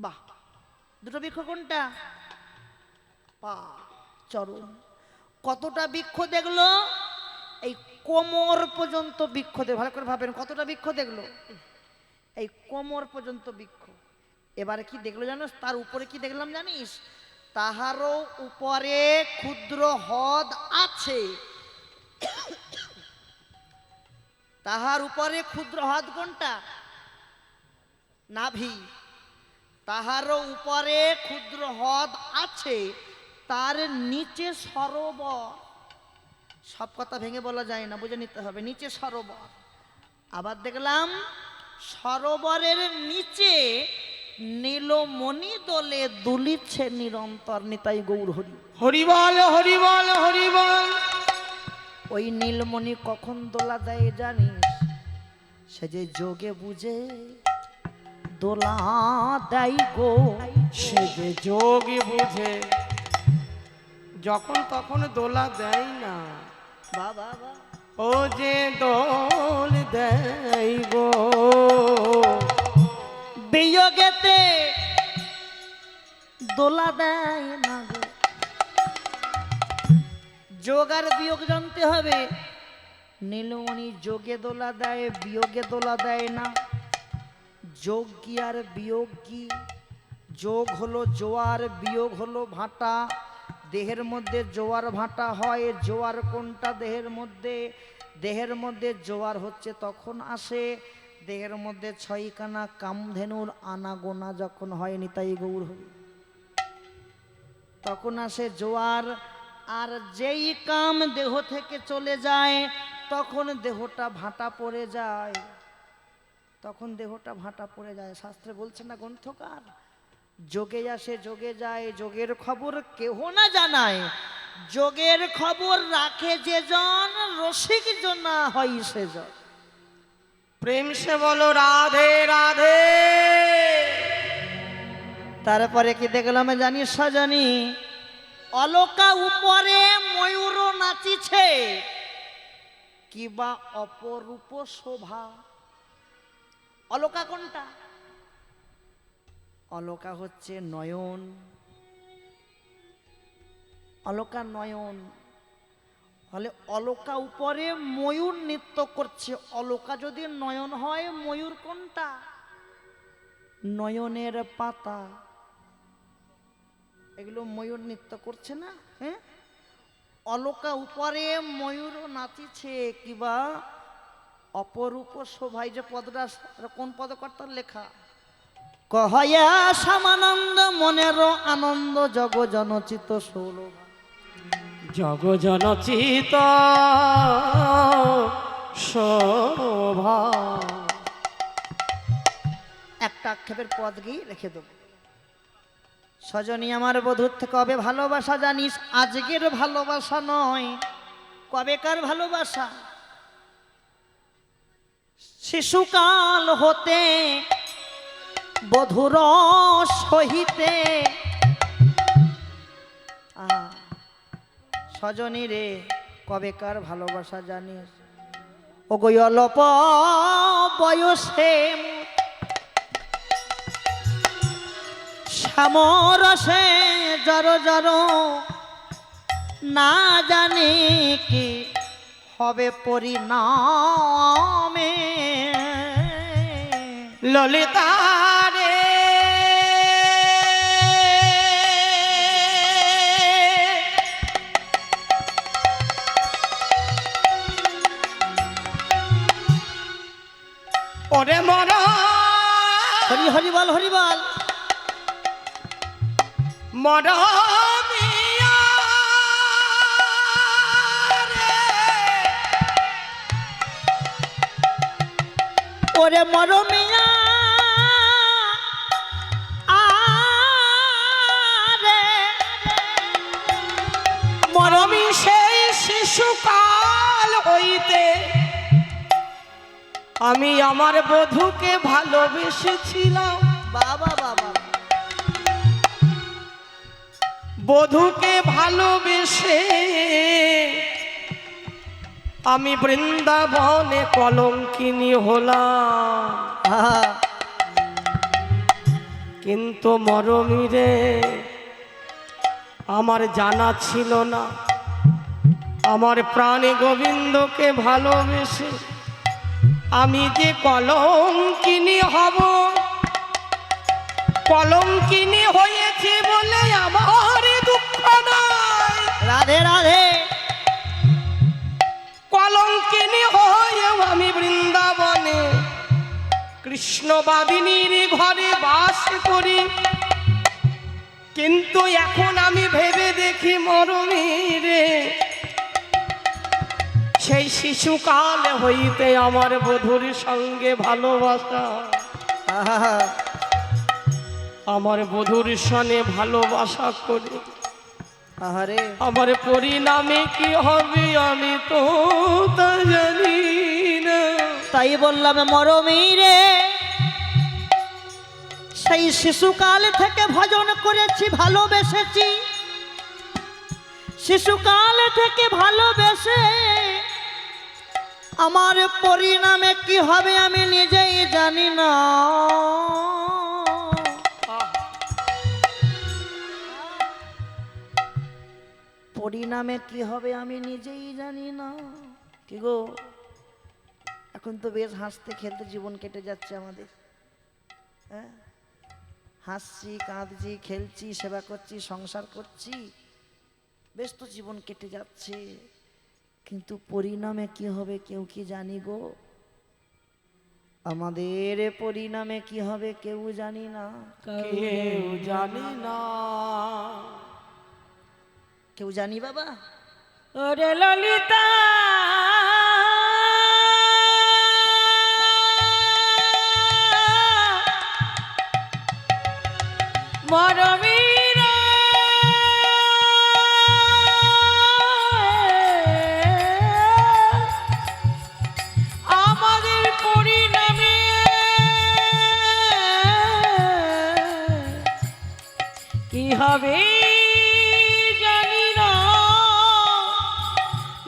বাহ, দুটো বৃক্ষ কোনটা? পা, চরণ। কতটা বৃক্ষ দেখলো? এই কোমর পর্যন্ত বৃক্ষ দেখলো। ভালো করে ভাবেন, কতটা বৃক্ষ দেখলো? এই কোমর পর্যন্ত বৃক্ষ। এবারে কি দেখলো জানিস? তার উপরে কি দেখলাম জানিস? তাহারও উপরে ক্ষুদ্র হ্রদ আছে। তাহার উপরে ক্ষুদ্র হ্রদ কোনটা? নাভি। তাহারও উপরে ক্ষুদ্র হ্রদ আছে, তার নিচে সরোবর। সব কথা ভেঙে বলা যায় না, বুঝে নিতে হবে। নিচে সরোবর। আবার দেখলাম সরোবরের নিচে নীলমণি দলে দুলিছে নিরন্তর। নিতাই গৌর হরি। হরিবল হরিবল হরিবল। ওই নীলমণি কখন দোলা দেয় জানিস? সে যে যোগে বুঝে দোলা দেয় গো। সে যে যোগে বুঝে যখন তখন দোলা দেয় না। বাবা বা ও যে দোল দেয় গো। বিয়োগেতে দোলা দেয় না গো। যোগ আর বিয়োগ জানতে হবে। নীলমণি যোগে দোলা দেয়, বিয়োগে দোলা দেয় না। যোগ কি আর বিয়োগ কি? যোগ হলো জোয়ার, বিয়োগ হলো ভাটা। দেহের মধ্যে জোয়ার ভাটা হয়, জোয়ার কোনটা দেহের মধ্যে? দেহের মধ্যে জোয়ার হচ্ছে তখন আসে দেহের মধ্যে ছয়খানা কামধেনুর আনাগোনা যখন হয়, নিতাই গৌর হরি, তখন আসে জোয়ার। আর যেই কাম দেহ থেকে চলে যায় তখন দেহটা ভাটা পড়ে যায়, তখন দেহটা ভাটা পড়ে যায়। শাস্ত্রে বলছে না গ্রন্থকার, যোগে আসে যোগে যায়, যোগের খবর কেহ না জানায়, যোগের খবর রাখে যে জন, রসিক জন না হয় সেজন। প্রেম সে বলো রাধে রাধে। তারপরে কি দেখলাম জানিস সাজানি? অলকা উপরে ময়ূর নাচিছে, কিবা অপরূপ শোভা। অলকা কোনটা? অলকা হচ্ছে নয়ন, অলকা নয়ন। ফলে অলকা উপরে ময়ূর নৃত্য করছে। অলকা যদি নয়ন হয়, ময়ূর কোনটা? নয়নের পাতা। এগুলো ময়ূর নৃত্য করছে না? হ্যাঁ, অলকা উপরে ময়ূর নাচিছে, কিবা অপরূপ শোভাই। যে পদটা কোন পদকর্তার লেখা? কহয়া সামানন্দ মনের আনন্দ জগ জনচিত সৌরভ। জগ জনচিত শোভা। একটা আক্ষেপের পদ গিয়ে রেখে দেব। সজনী আমার বধূর থেকে কবে ভালোবাসা জানিস? আজকের ভালোবাসা নয়, কবেকার ভালোবাসা? শিশুকাল হতে বধুর সহিতে। সজনী রে, কবেকার ভালোবাসা জানিস? ও গো অল্প বয়সে শ্যামরসে জর জর, না জানি কি হবে পরিণামে। ললিতা রে ওরে মর। হরি হরি বল, হরি বল। মর মিয়া রে। ওরে মরমিয়া আরে, মরমি সেই শিশুকাল হইতে আমি আমার বধূকে ভালোবেসেছিলাম। বাবা বাবা, বধূকে ভালোবেসে আমি বৃন্দাবনে কলঙ্কিনী হলাম। আহা, কিন্তু মরমিরে আমার জানা ছিল না, আমার প্রাণে গোবিন্দকে ভালোবেসে আমি যে কলঙ্কিনী হব। কলঙ্কিনী হয়েছে বলে আমার দুঃখ নাই। রাধে রাধে। কলঙ্কিনী হয়েও আমি বৃন্দাবনে কৃষ্ণবাদিনীর ঘরে বাস করি। কিন্তু এখন আমি ভেবে দেখি মরমিরে, সেই শিশুকাল হইতে আমার বধূর সঙ্গে ভালোবাসা, আহা, আমার বধূর সনে ভালোবাসা করে আহারে, আমার পরিণামে কি হবে আমি তো তা জানি না। তাই বললাম মরমিরে, সেই শিশুকাল থেকে ভজন করেছি, ভালোবেসেছি। শিশুকাল থেকে ভালোবেসে আমার পরিণামে কি হবে আমি নিজেই জানি না। পরিণামে কি হবে আমি নিজেই জানি না। কি গো, এখন তো বেশ হাসতে খেলতে জীবন কেটে যাচ্ছে আমাদের। হ্যাঁ, হাসছি, কাঁদছি, খেলছি, সেবা করছি, সংসার করছি, বেশ তো জীবন কেটে যাচ্ছে, কিন্তু পরিণামে কি হবে কেউ কি জানি গো? আমাদের পরিণামে কি হবে কেউ জানি না। কেউ জানি না। কেউ জানি বাবা? ওরে ললিতা মরমীরা আমাদের পরিণামে কি হবে জানি না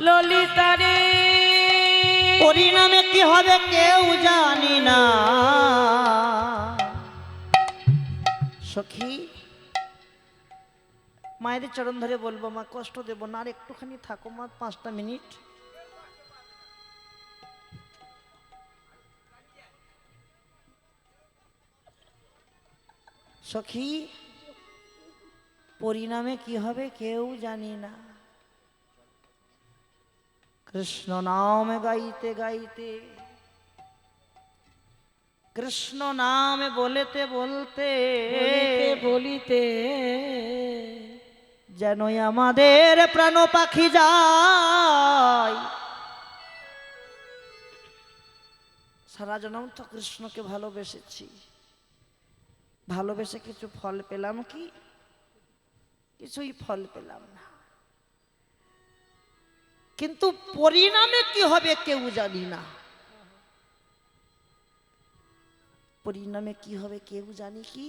ললিতারে। পরিণামে কি হবে কেউ জানি না। সখী, মায়েদের চরণ ধরে বলবো, মা কষ্ট দেব না, আর একটুখানি থাকো মা, 5টা মিনিট। সখী, পরিণামে কি হবে কেউ জানি না। কৃষ্ণ নাম গাইতে গাইতে, কৃষ্ণ নাম বলতে বলতে বলিতে বলিতে যেন আমাদের প্রাণ পাখি যায়। সারা জন্ম তো কৃষ্ণকে ভালোবেসেছি, ভালোবেসে কিছু ফল পেলাম কি? কিছুই ফল পেলাম না। কিন্তু পরিণামে কি হবে কেউ জানি না। পরিণামে কি হবে কেউ জানি কি?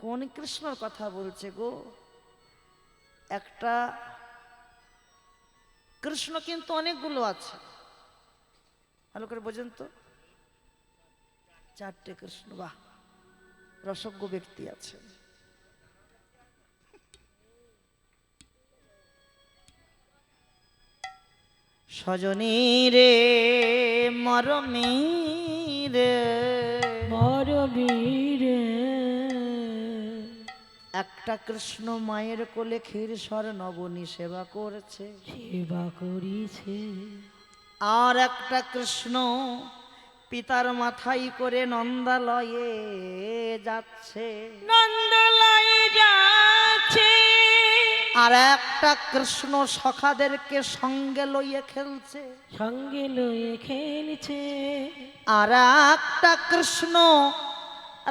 কোন কৃষ্ণর কথা বলছে গো? একটা কৃষ্ণ কিন্তু অনেকগুলো আছে, ভালো করে বোঝেন তো। 4টে কৃষ্ণ, বাহ, রসজ্ঞ ব্যক্তি আছেন। সজনী রে মরমী রে, মরবীরে একটা কৃষ্ণ মায়ের কোলে ক্ষীর সর নবনী সেবা করেছে, সেবা করিছে। আর একটা কৃষ্ণ পিতার মাথায় করে নন্দালয়ে যাচ্ছে, নন্দলায়ে যাচ্ছে। আর একটা কৃষ্ণ সখাদেরকে সঙ্গে লইয়ে খেলছে, সঙ্গে লয়ে খেলছে। আর একটা কৃষ্ণ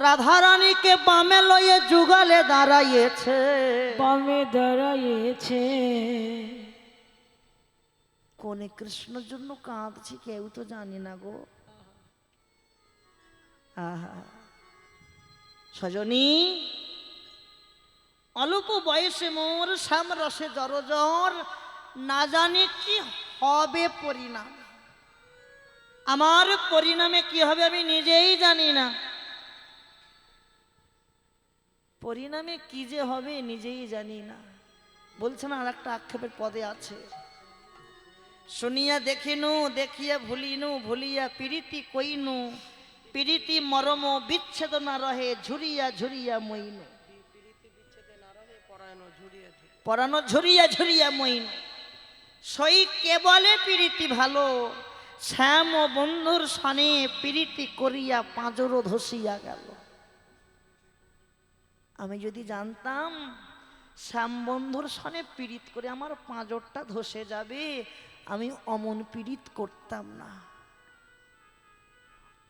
রাধারানীকে বামে লইয়ে যুগলে দাঁড়াইয়েছে। বামে দাঁড়াইছে। কোন কৃষ্ণর জন্য কাঁদছি কেউ তো জানি না গো। আহা, সজনী, অল্প বয়সে মোর শ্যাম রসে জরজর, না জানি কি হবে পরিণাম। আমার পরিণামে কি হবে আমি নিজেই জানি না। পরিণামে কি যে হবে নিজেই জানি না। বলছে না, আর একটা আক্ষেপের পদে আছে, শুনিয়া দেখিনু, দেখিয়া ভুলিনু, ভুলিয়া প্রীতি কইনু, প্রীতি মরম বিচ্ছেদ না রহে, ঝুরিয়া ঝুরিয়া মইনু, পরানো ঝুরিয়া ঝুরিয়া মইনু। সই কে বলে প্রীতি ভালো, শ্যাম ও বন্ধুর সনে প্রীতি করিয়া পাঁজরও ধসিয়া গেল। আমি যদি জানতাম শ্যাম বন্ধুর সনে পীড়িত করে আমার পাঁজরটা ধসে যাবে, আমি অমন পীড়িত করতাম না,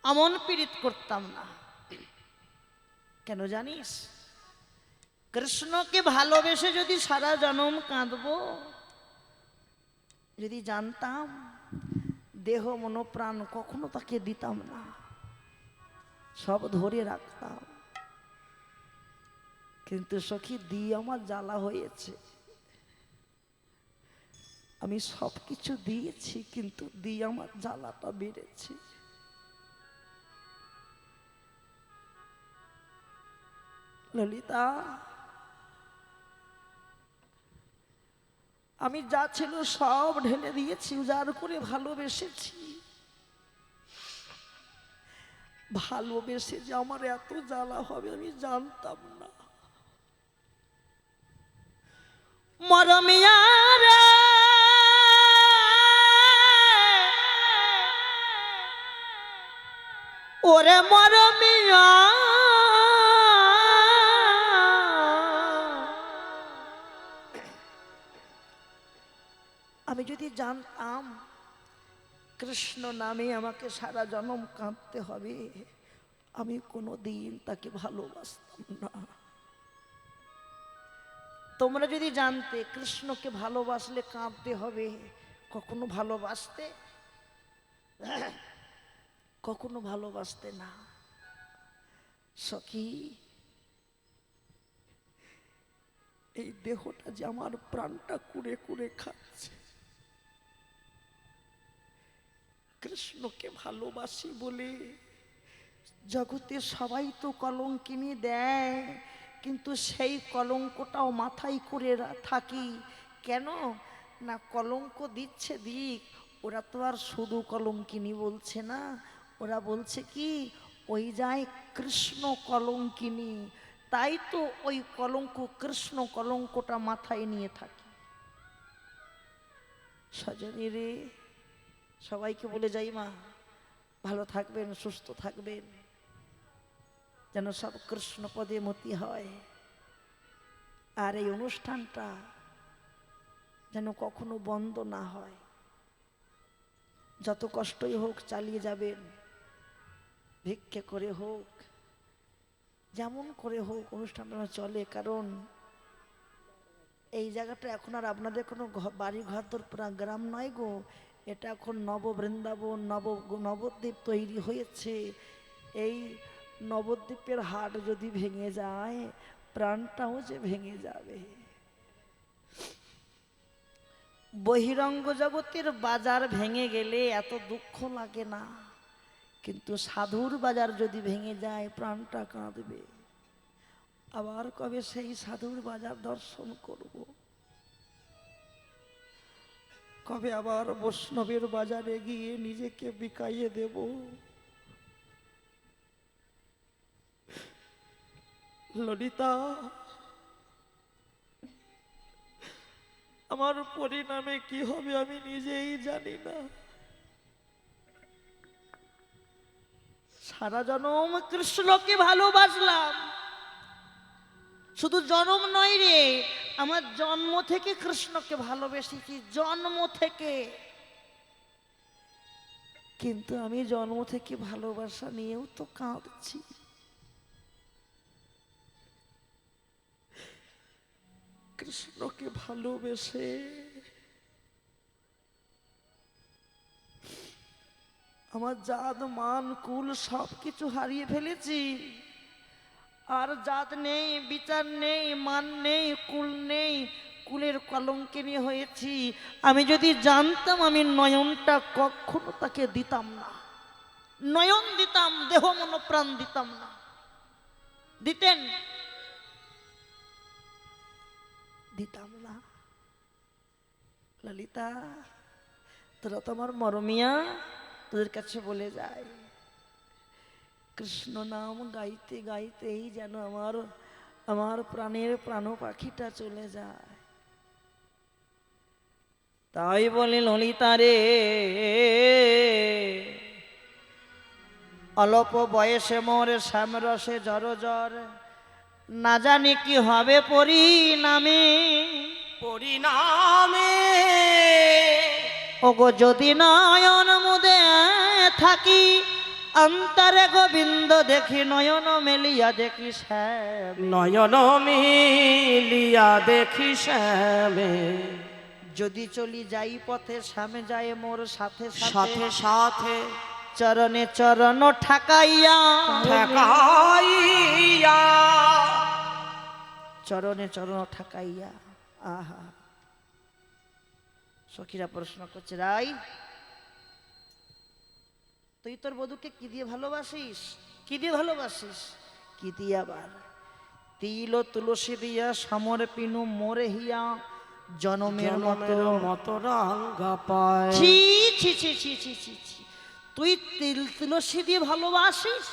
অমন পীড়িত করতাম না। কেন জানিস? কৃষ্ণকে ভালোবেসে যদি সারা জনম কাঁদবো, যদি জানতাম দেহ মন প্রাণ কখনো তাকে দিতাম না, সব ধরে রাখতাম। কিন্তু সখী, দিয়ে আমার জ্বালা হয়েছে। আমি সব কিছু দিয়েছি, কিন্তু দিয়ে আমার জ্বালাটা বেড়েছে। ললিতা, আমি যা ছিল সব ঢেলে দিয়েছি, উজাড় করে ভালোবেসেছি। ভালোবেসে যে আমার এত জ্বালা হবে আমি জানতাম না। মরমিয়ারা ওরে মরমিয়া আমি যদি জানতাম কৃষ্ণ নামে আমাকে সারা জন্ম কাঁদতে হবে, আমি কোনোদিন তাকে ভালোবাসতাম না। তোমরা যদি জানতে কৃষ্ণকে ভালোবাসলে কাঁদতে হবে, কখনো ভালোবাসতে? কখনো ভালোবাসতে না। সখী, এই দেহটা যে আমার প্রাণটা কুড়ে কুড়ে খাচ্ছে, কৃষ্ণকে ভালোবাসি বলে জগতে সবাই তো কলঙ্কিনী দেয়, কিন্তু সেই কলঙ্কটাও মাথায় করে থাকি। কেন না, কলঙ্ক দিচ্ছে দিক, ওরা তো আর শুধু কলঙ্কিনী বলছে না, ওরা বলছে কি ওই যায় কৃষ্ণ কলঙ্কিনী, তাই তো ওই কলঙ্ক কৃষ্ণ কলঙ্কটা মাথায় নিয়ে থাকি। সজনী রে, সবাইকে বলে যাই মা, ভালো থাকবেন, সুস্থ থাকবেন, যেন সব কৃষ্ণ পদে মতি হয়। আর এই অনুষ্ঠানটা যেন কখনো বন্ধ না হয়। যত কষ্টই হোক চালিয়ে যাবেন, ভিক্ষে করে হোক, যেমন করে হোক অনুষ্ঠানটা চলে। কারণ এই জায়গাটা এখন আর আপনাদের কোনো বাড়ি ঘর তোর গ্রাম নয় গো, এটা এখন নববৃন্দাবন নবদ্বীপ তৈরি হয়েছে। এই নবদ্বীপের হাট যদি ভেঙে যায়, প্রাণটাও যে ভেঙে যাবে। বহিরঙ্গ জগতের বাজার ভেঙে গেলে এত দুঃখ লাগে না, কিন্তু সাধুর বাজার যদি ভেঙে যায় প্রাণটা কাঁদবে। আবার কবে সেই সাধুর বাজার দর্শন করব? কবে আবার বৈষ্ণবের বাজারে গিয়ে নিজেকে বিকাইয়ে দেব? ললিতা, আমার পরিণামে কি হবে আমি নিজেই জানি না। সারা জনম কৃষ্ণকে ভালোবাসলাম, শুধু জনম নয় রে, আমার জন্ম থেকে কৃষ্ণকে ভালোবেসেছি, জন্ম থেকে। কিন্তু আমি জন্ম থেকে ভালোবাসা নিয়েও তো কাঁদছি। কৃষ্ণকে ভালোবেসে আমার জাত মান কুল সবকিছু হারিয়ে ফেলেছি। আর জাত নেই, বিচার নেই, মান নেই, কুল নেই, কুলের কলঙ্কিনী হয়েছি। আমি যদি জানতাম আমি নয়নটা কখনো তাকে দিতাম না। নয়ন দিতাম, দেহ মন প্রাণ দিতাম না। দিতেন? দিতাম না। ললিতা, তোরা তো আমার মরমিয়া, তোদের কাছে বলে যায়, কৃষ্ণ নাম গাইতে গাইতেই যেন আমার প্রাণের প্রাণ পাখিটা চলে যায়। তাই বলে ললিতা রে, অল্প বয়সে মোর শ্যামরসে জর, না জানি কি হবে পরিণামে। পরিণামে ওগো যদি নয়ন মুদে থাকি, অন্তরে গোবিন্দ দেখি, নয়ন মেলিয়া দেখি শ্যাম। নয়ন মিলিয়া দেখি শ্যামে, যদি চলি যাই পথে শ্যামে যায় মোর সাথে সাথে সাথে চরণে চরণ ঠাকাইয়া, ঠেকাইয়া, চরণে চরণ ঠাকাইয়া। আহা, সখীরা প্রশ্ন করছে, রাই তুই তোর বধূকে কি দিয়ে ভালোবাসিস? কি দিয়ে ভালোবাসিস? কি দিয়ে আবার? তিল ও তুলসী দিয়া সমর পিনু মোরে হিয়া, জনমের মতো মতো রাঙ্গা পায়। ছি ছি ছি ছি ছি ছি ছি। তুই তিল তুলসী দিয়ে ভালোবাসিস,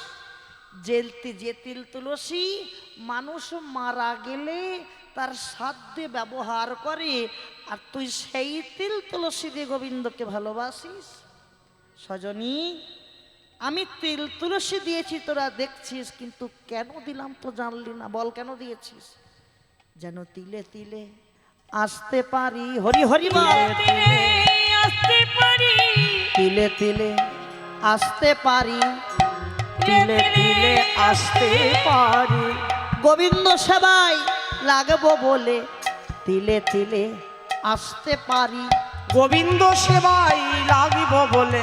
যে তিল তুলসী মানুষ মারা গেলে তার সাধ্যে ব্যবহার করে, আর তুই সেই তিল তুলসী দিয়ে গোবিন্দকে ভালোবাসিস। সজনী, আমি তিল তুলসী দিয়েছি তোরা দেখছিস, কিন্তু কেন দিলাম তো জানলি না। বল কেন দিয়েছিস? যেন তিলে তিলে আসতে পারি। হরি হরি বল। আসতে পারি, তিলে তিলে আসতে পারি, তিলে তিলে আসতে পারি, গোবিন্দ সেবায় লাগবো বলে তিলে তিলে আসতে পারি। গোবিন্দ সেবাই লাগিব বলে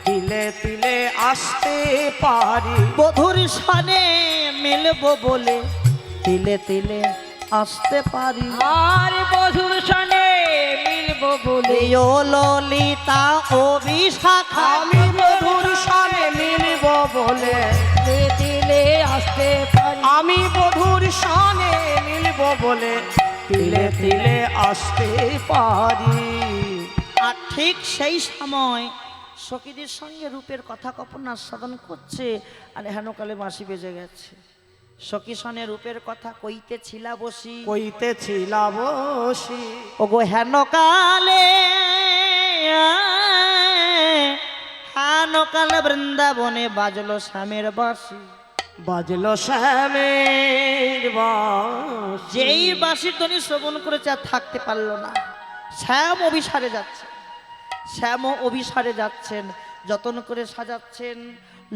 তিলে তিলে আসতে পারি। বধুর সানে মিলবো বলে তিলে তিলে আসতে পারি। আর বধুর সনে মিলবো বলে ও ললিতা ও বিশাখা, আমি বধুর সানে মিলব বলে, তিলে তিলে আসতে পারি। আমি বধুর সানে মিলব বলে তিলে তিলে আসতে পারি। আর ঠিক সেই সময় সখীদের সঙ্গে রূপের কথা কপন আস্বাদন করছে, আর হেনকালে বাঁশি বেজে গেছে। সখী সনে রূপের কথা কইতে ছিলা বসি, কইতেছিল বসি, ওগো হেনকালে হেনকালে বৃন্দাবনে বাজলো শ্যামের বাঁশি। বাজলো শ্যামের বাঁশি। যেই বাঁশির ধ্বনি শ্রবণ করেছে আর থাকতে পারলো না। শ্যাম অভিসারে যাচ্ছে, শ্যাম অভিসারে যাচ্ছেন, যতন করে সাজাচ্ছেন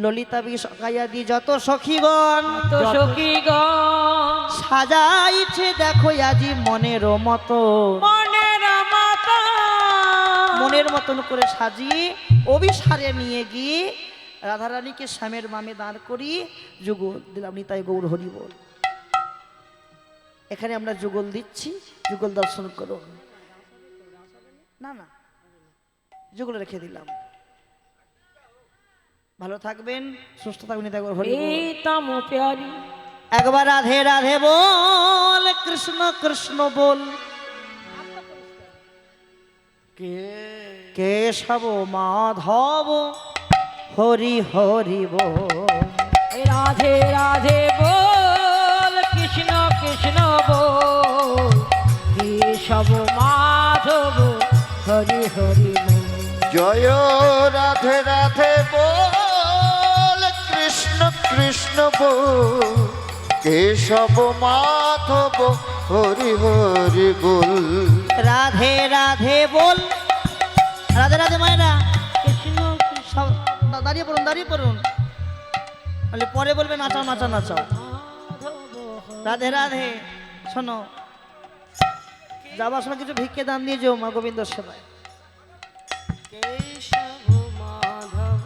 ললিতা বিশাখায়াদি যত সখীগণ তো সখীগণ সাজাইছে দেখো আজি মনের মতো, মনের মতো মনের মতন করে সাজিয়ে অভিসারে নিয়ে গিয়ে রাধারানীকে শ্যামের মামে দাঁড় করিয়ে যুগল দিলাম। নিতাই গৌর হরি বল। এখানে আমরা যুগল দিচ্ছি, যুগল দর্শন করুন। না না, যুগল রেখে দিলাম। ভালো থাকবেন, সুস্থ থাকবেন। নিতাই গৌর হরি বল। প্রীতম প্যারি একবার রাধে রাধে বল, কৃষ্ণ কৃষ্ণ বল, কেশব মাধব হরি হরি বল। রাধে রাধে বল, কৃষ্ণ কৃষ্ণ বল, কেশব মাধব হরি হরি বল। জয় রাধে রাধে বল, কৃষ্ণ কৃষ্ণ বল, কেশব মাধব হরি হরি বল। রাধে রাধে বল, রাধে রাধে মায়েরা কৃষ্ণ কৃষ্ণ সব দাঁড়িয়ে পড়ুন, দাঁড়িয়ে পড়ুন। তাহলে পরে বলবে নাচাও নাচাও নাচাও। রাধে রাধে। শোনো, যাবার সময় কিছু ভিক্ষে দান দিয়ে যেও মা গোবিন্দ সেবায়। কেশব মাধব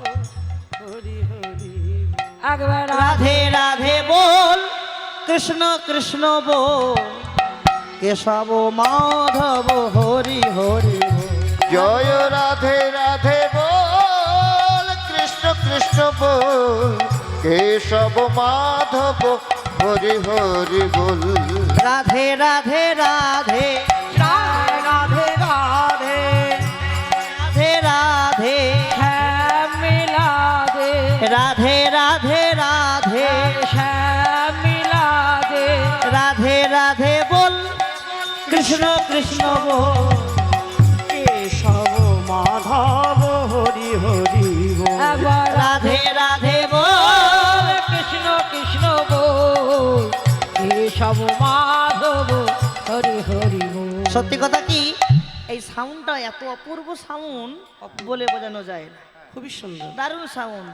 হরি হরি বল। একবার রাধে রাধে বল, কৃষ্ণ কৃষ্ণ বল, কেশব মাধব হরি হরি বল। জয় রাধে রাধে বল, কৃষ্ণ কৃষ্ণ বল, কেশব মাধব হরি হরি বল। রাধে রাধে রাধে রাধে রাধে রাধে রাধে শ্যাম মিলা দে, রাধে রাধে রাধে শ্যাম মিলা দে, রাধে রাধে বল, কৃষ্ণ কৃষ্ণ বল। কেশব মাধব হরি হরি বল। একবার রাধে রাধে বল, কৃষ্ণ কৃষ্ণ বল, কেশব মাধব হরি হরি বল। সত্যি কথা কি, এই সাউন্ডটা এত অপূর্ব সাউন্ড বলে বোঝানো যায় না। খুবই সুন্দর। দারুণ সাউন্ড।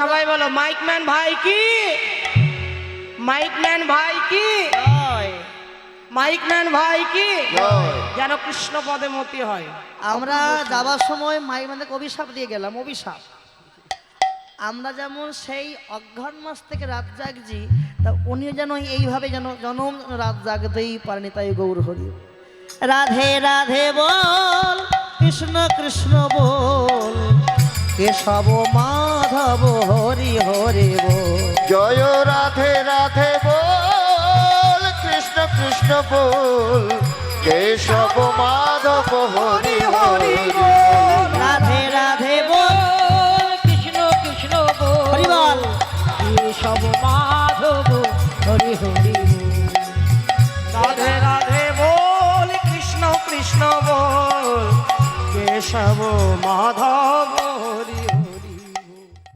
সবাই বলো মাইকম্যান ভাই কি, মাইকম্যান ভাই কি, মাইকম্যান ভাই কি, জয়। যেন কৃষ্ণ পদে মতি হয়। আমরা যাবার সময় মাই মানে অভিশাপ দিয়ে গেলাম, অভিশাপ। আমরা যেমন সেই অঘ্রাণ মাস থেকে রাত জাগছি, তা উনি যেন এইভাবে যেন জনম রাত জাগতেই পারেনি। তাই গৌর হরি। রাধে রাধে বল, কৃষ্ণ কৃষ্ণ বল, কেশব মাধব হরি হরি বল। জয় রাধে রাধে বল, কৃষ্ণ কৃষ্ণ বল, কেশব মাধব হরি হরি বল। রাধে রাধে বল, কৃষ্ণ এসব মা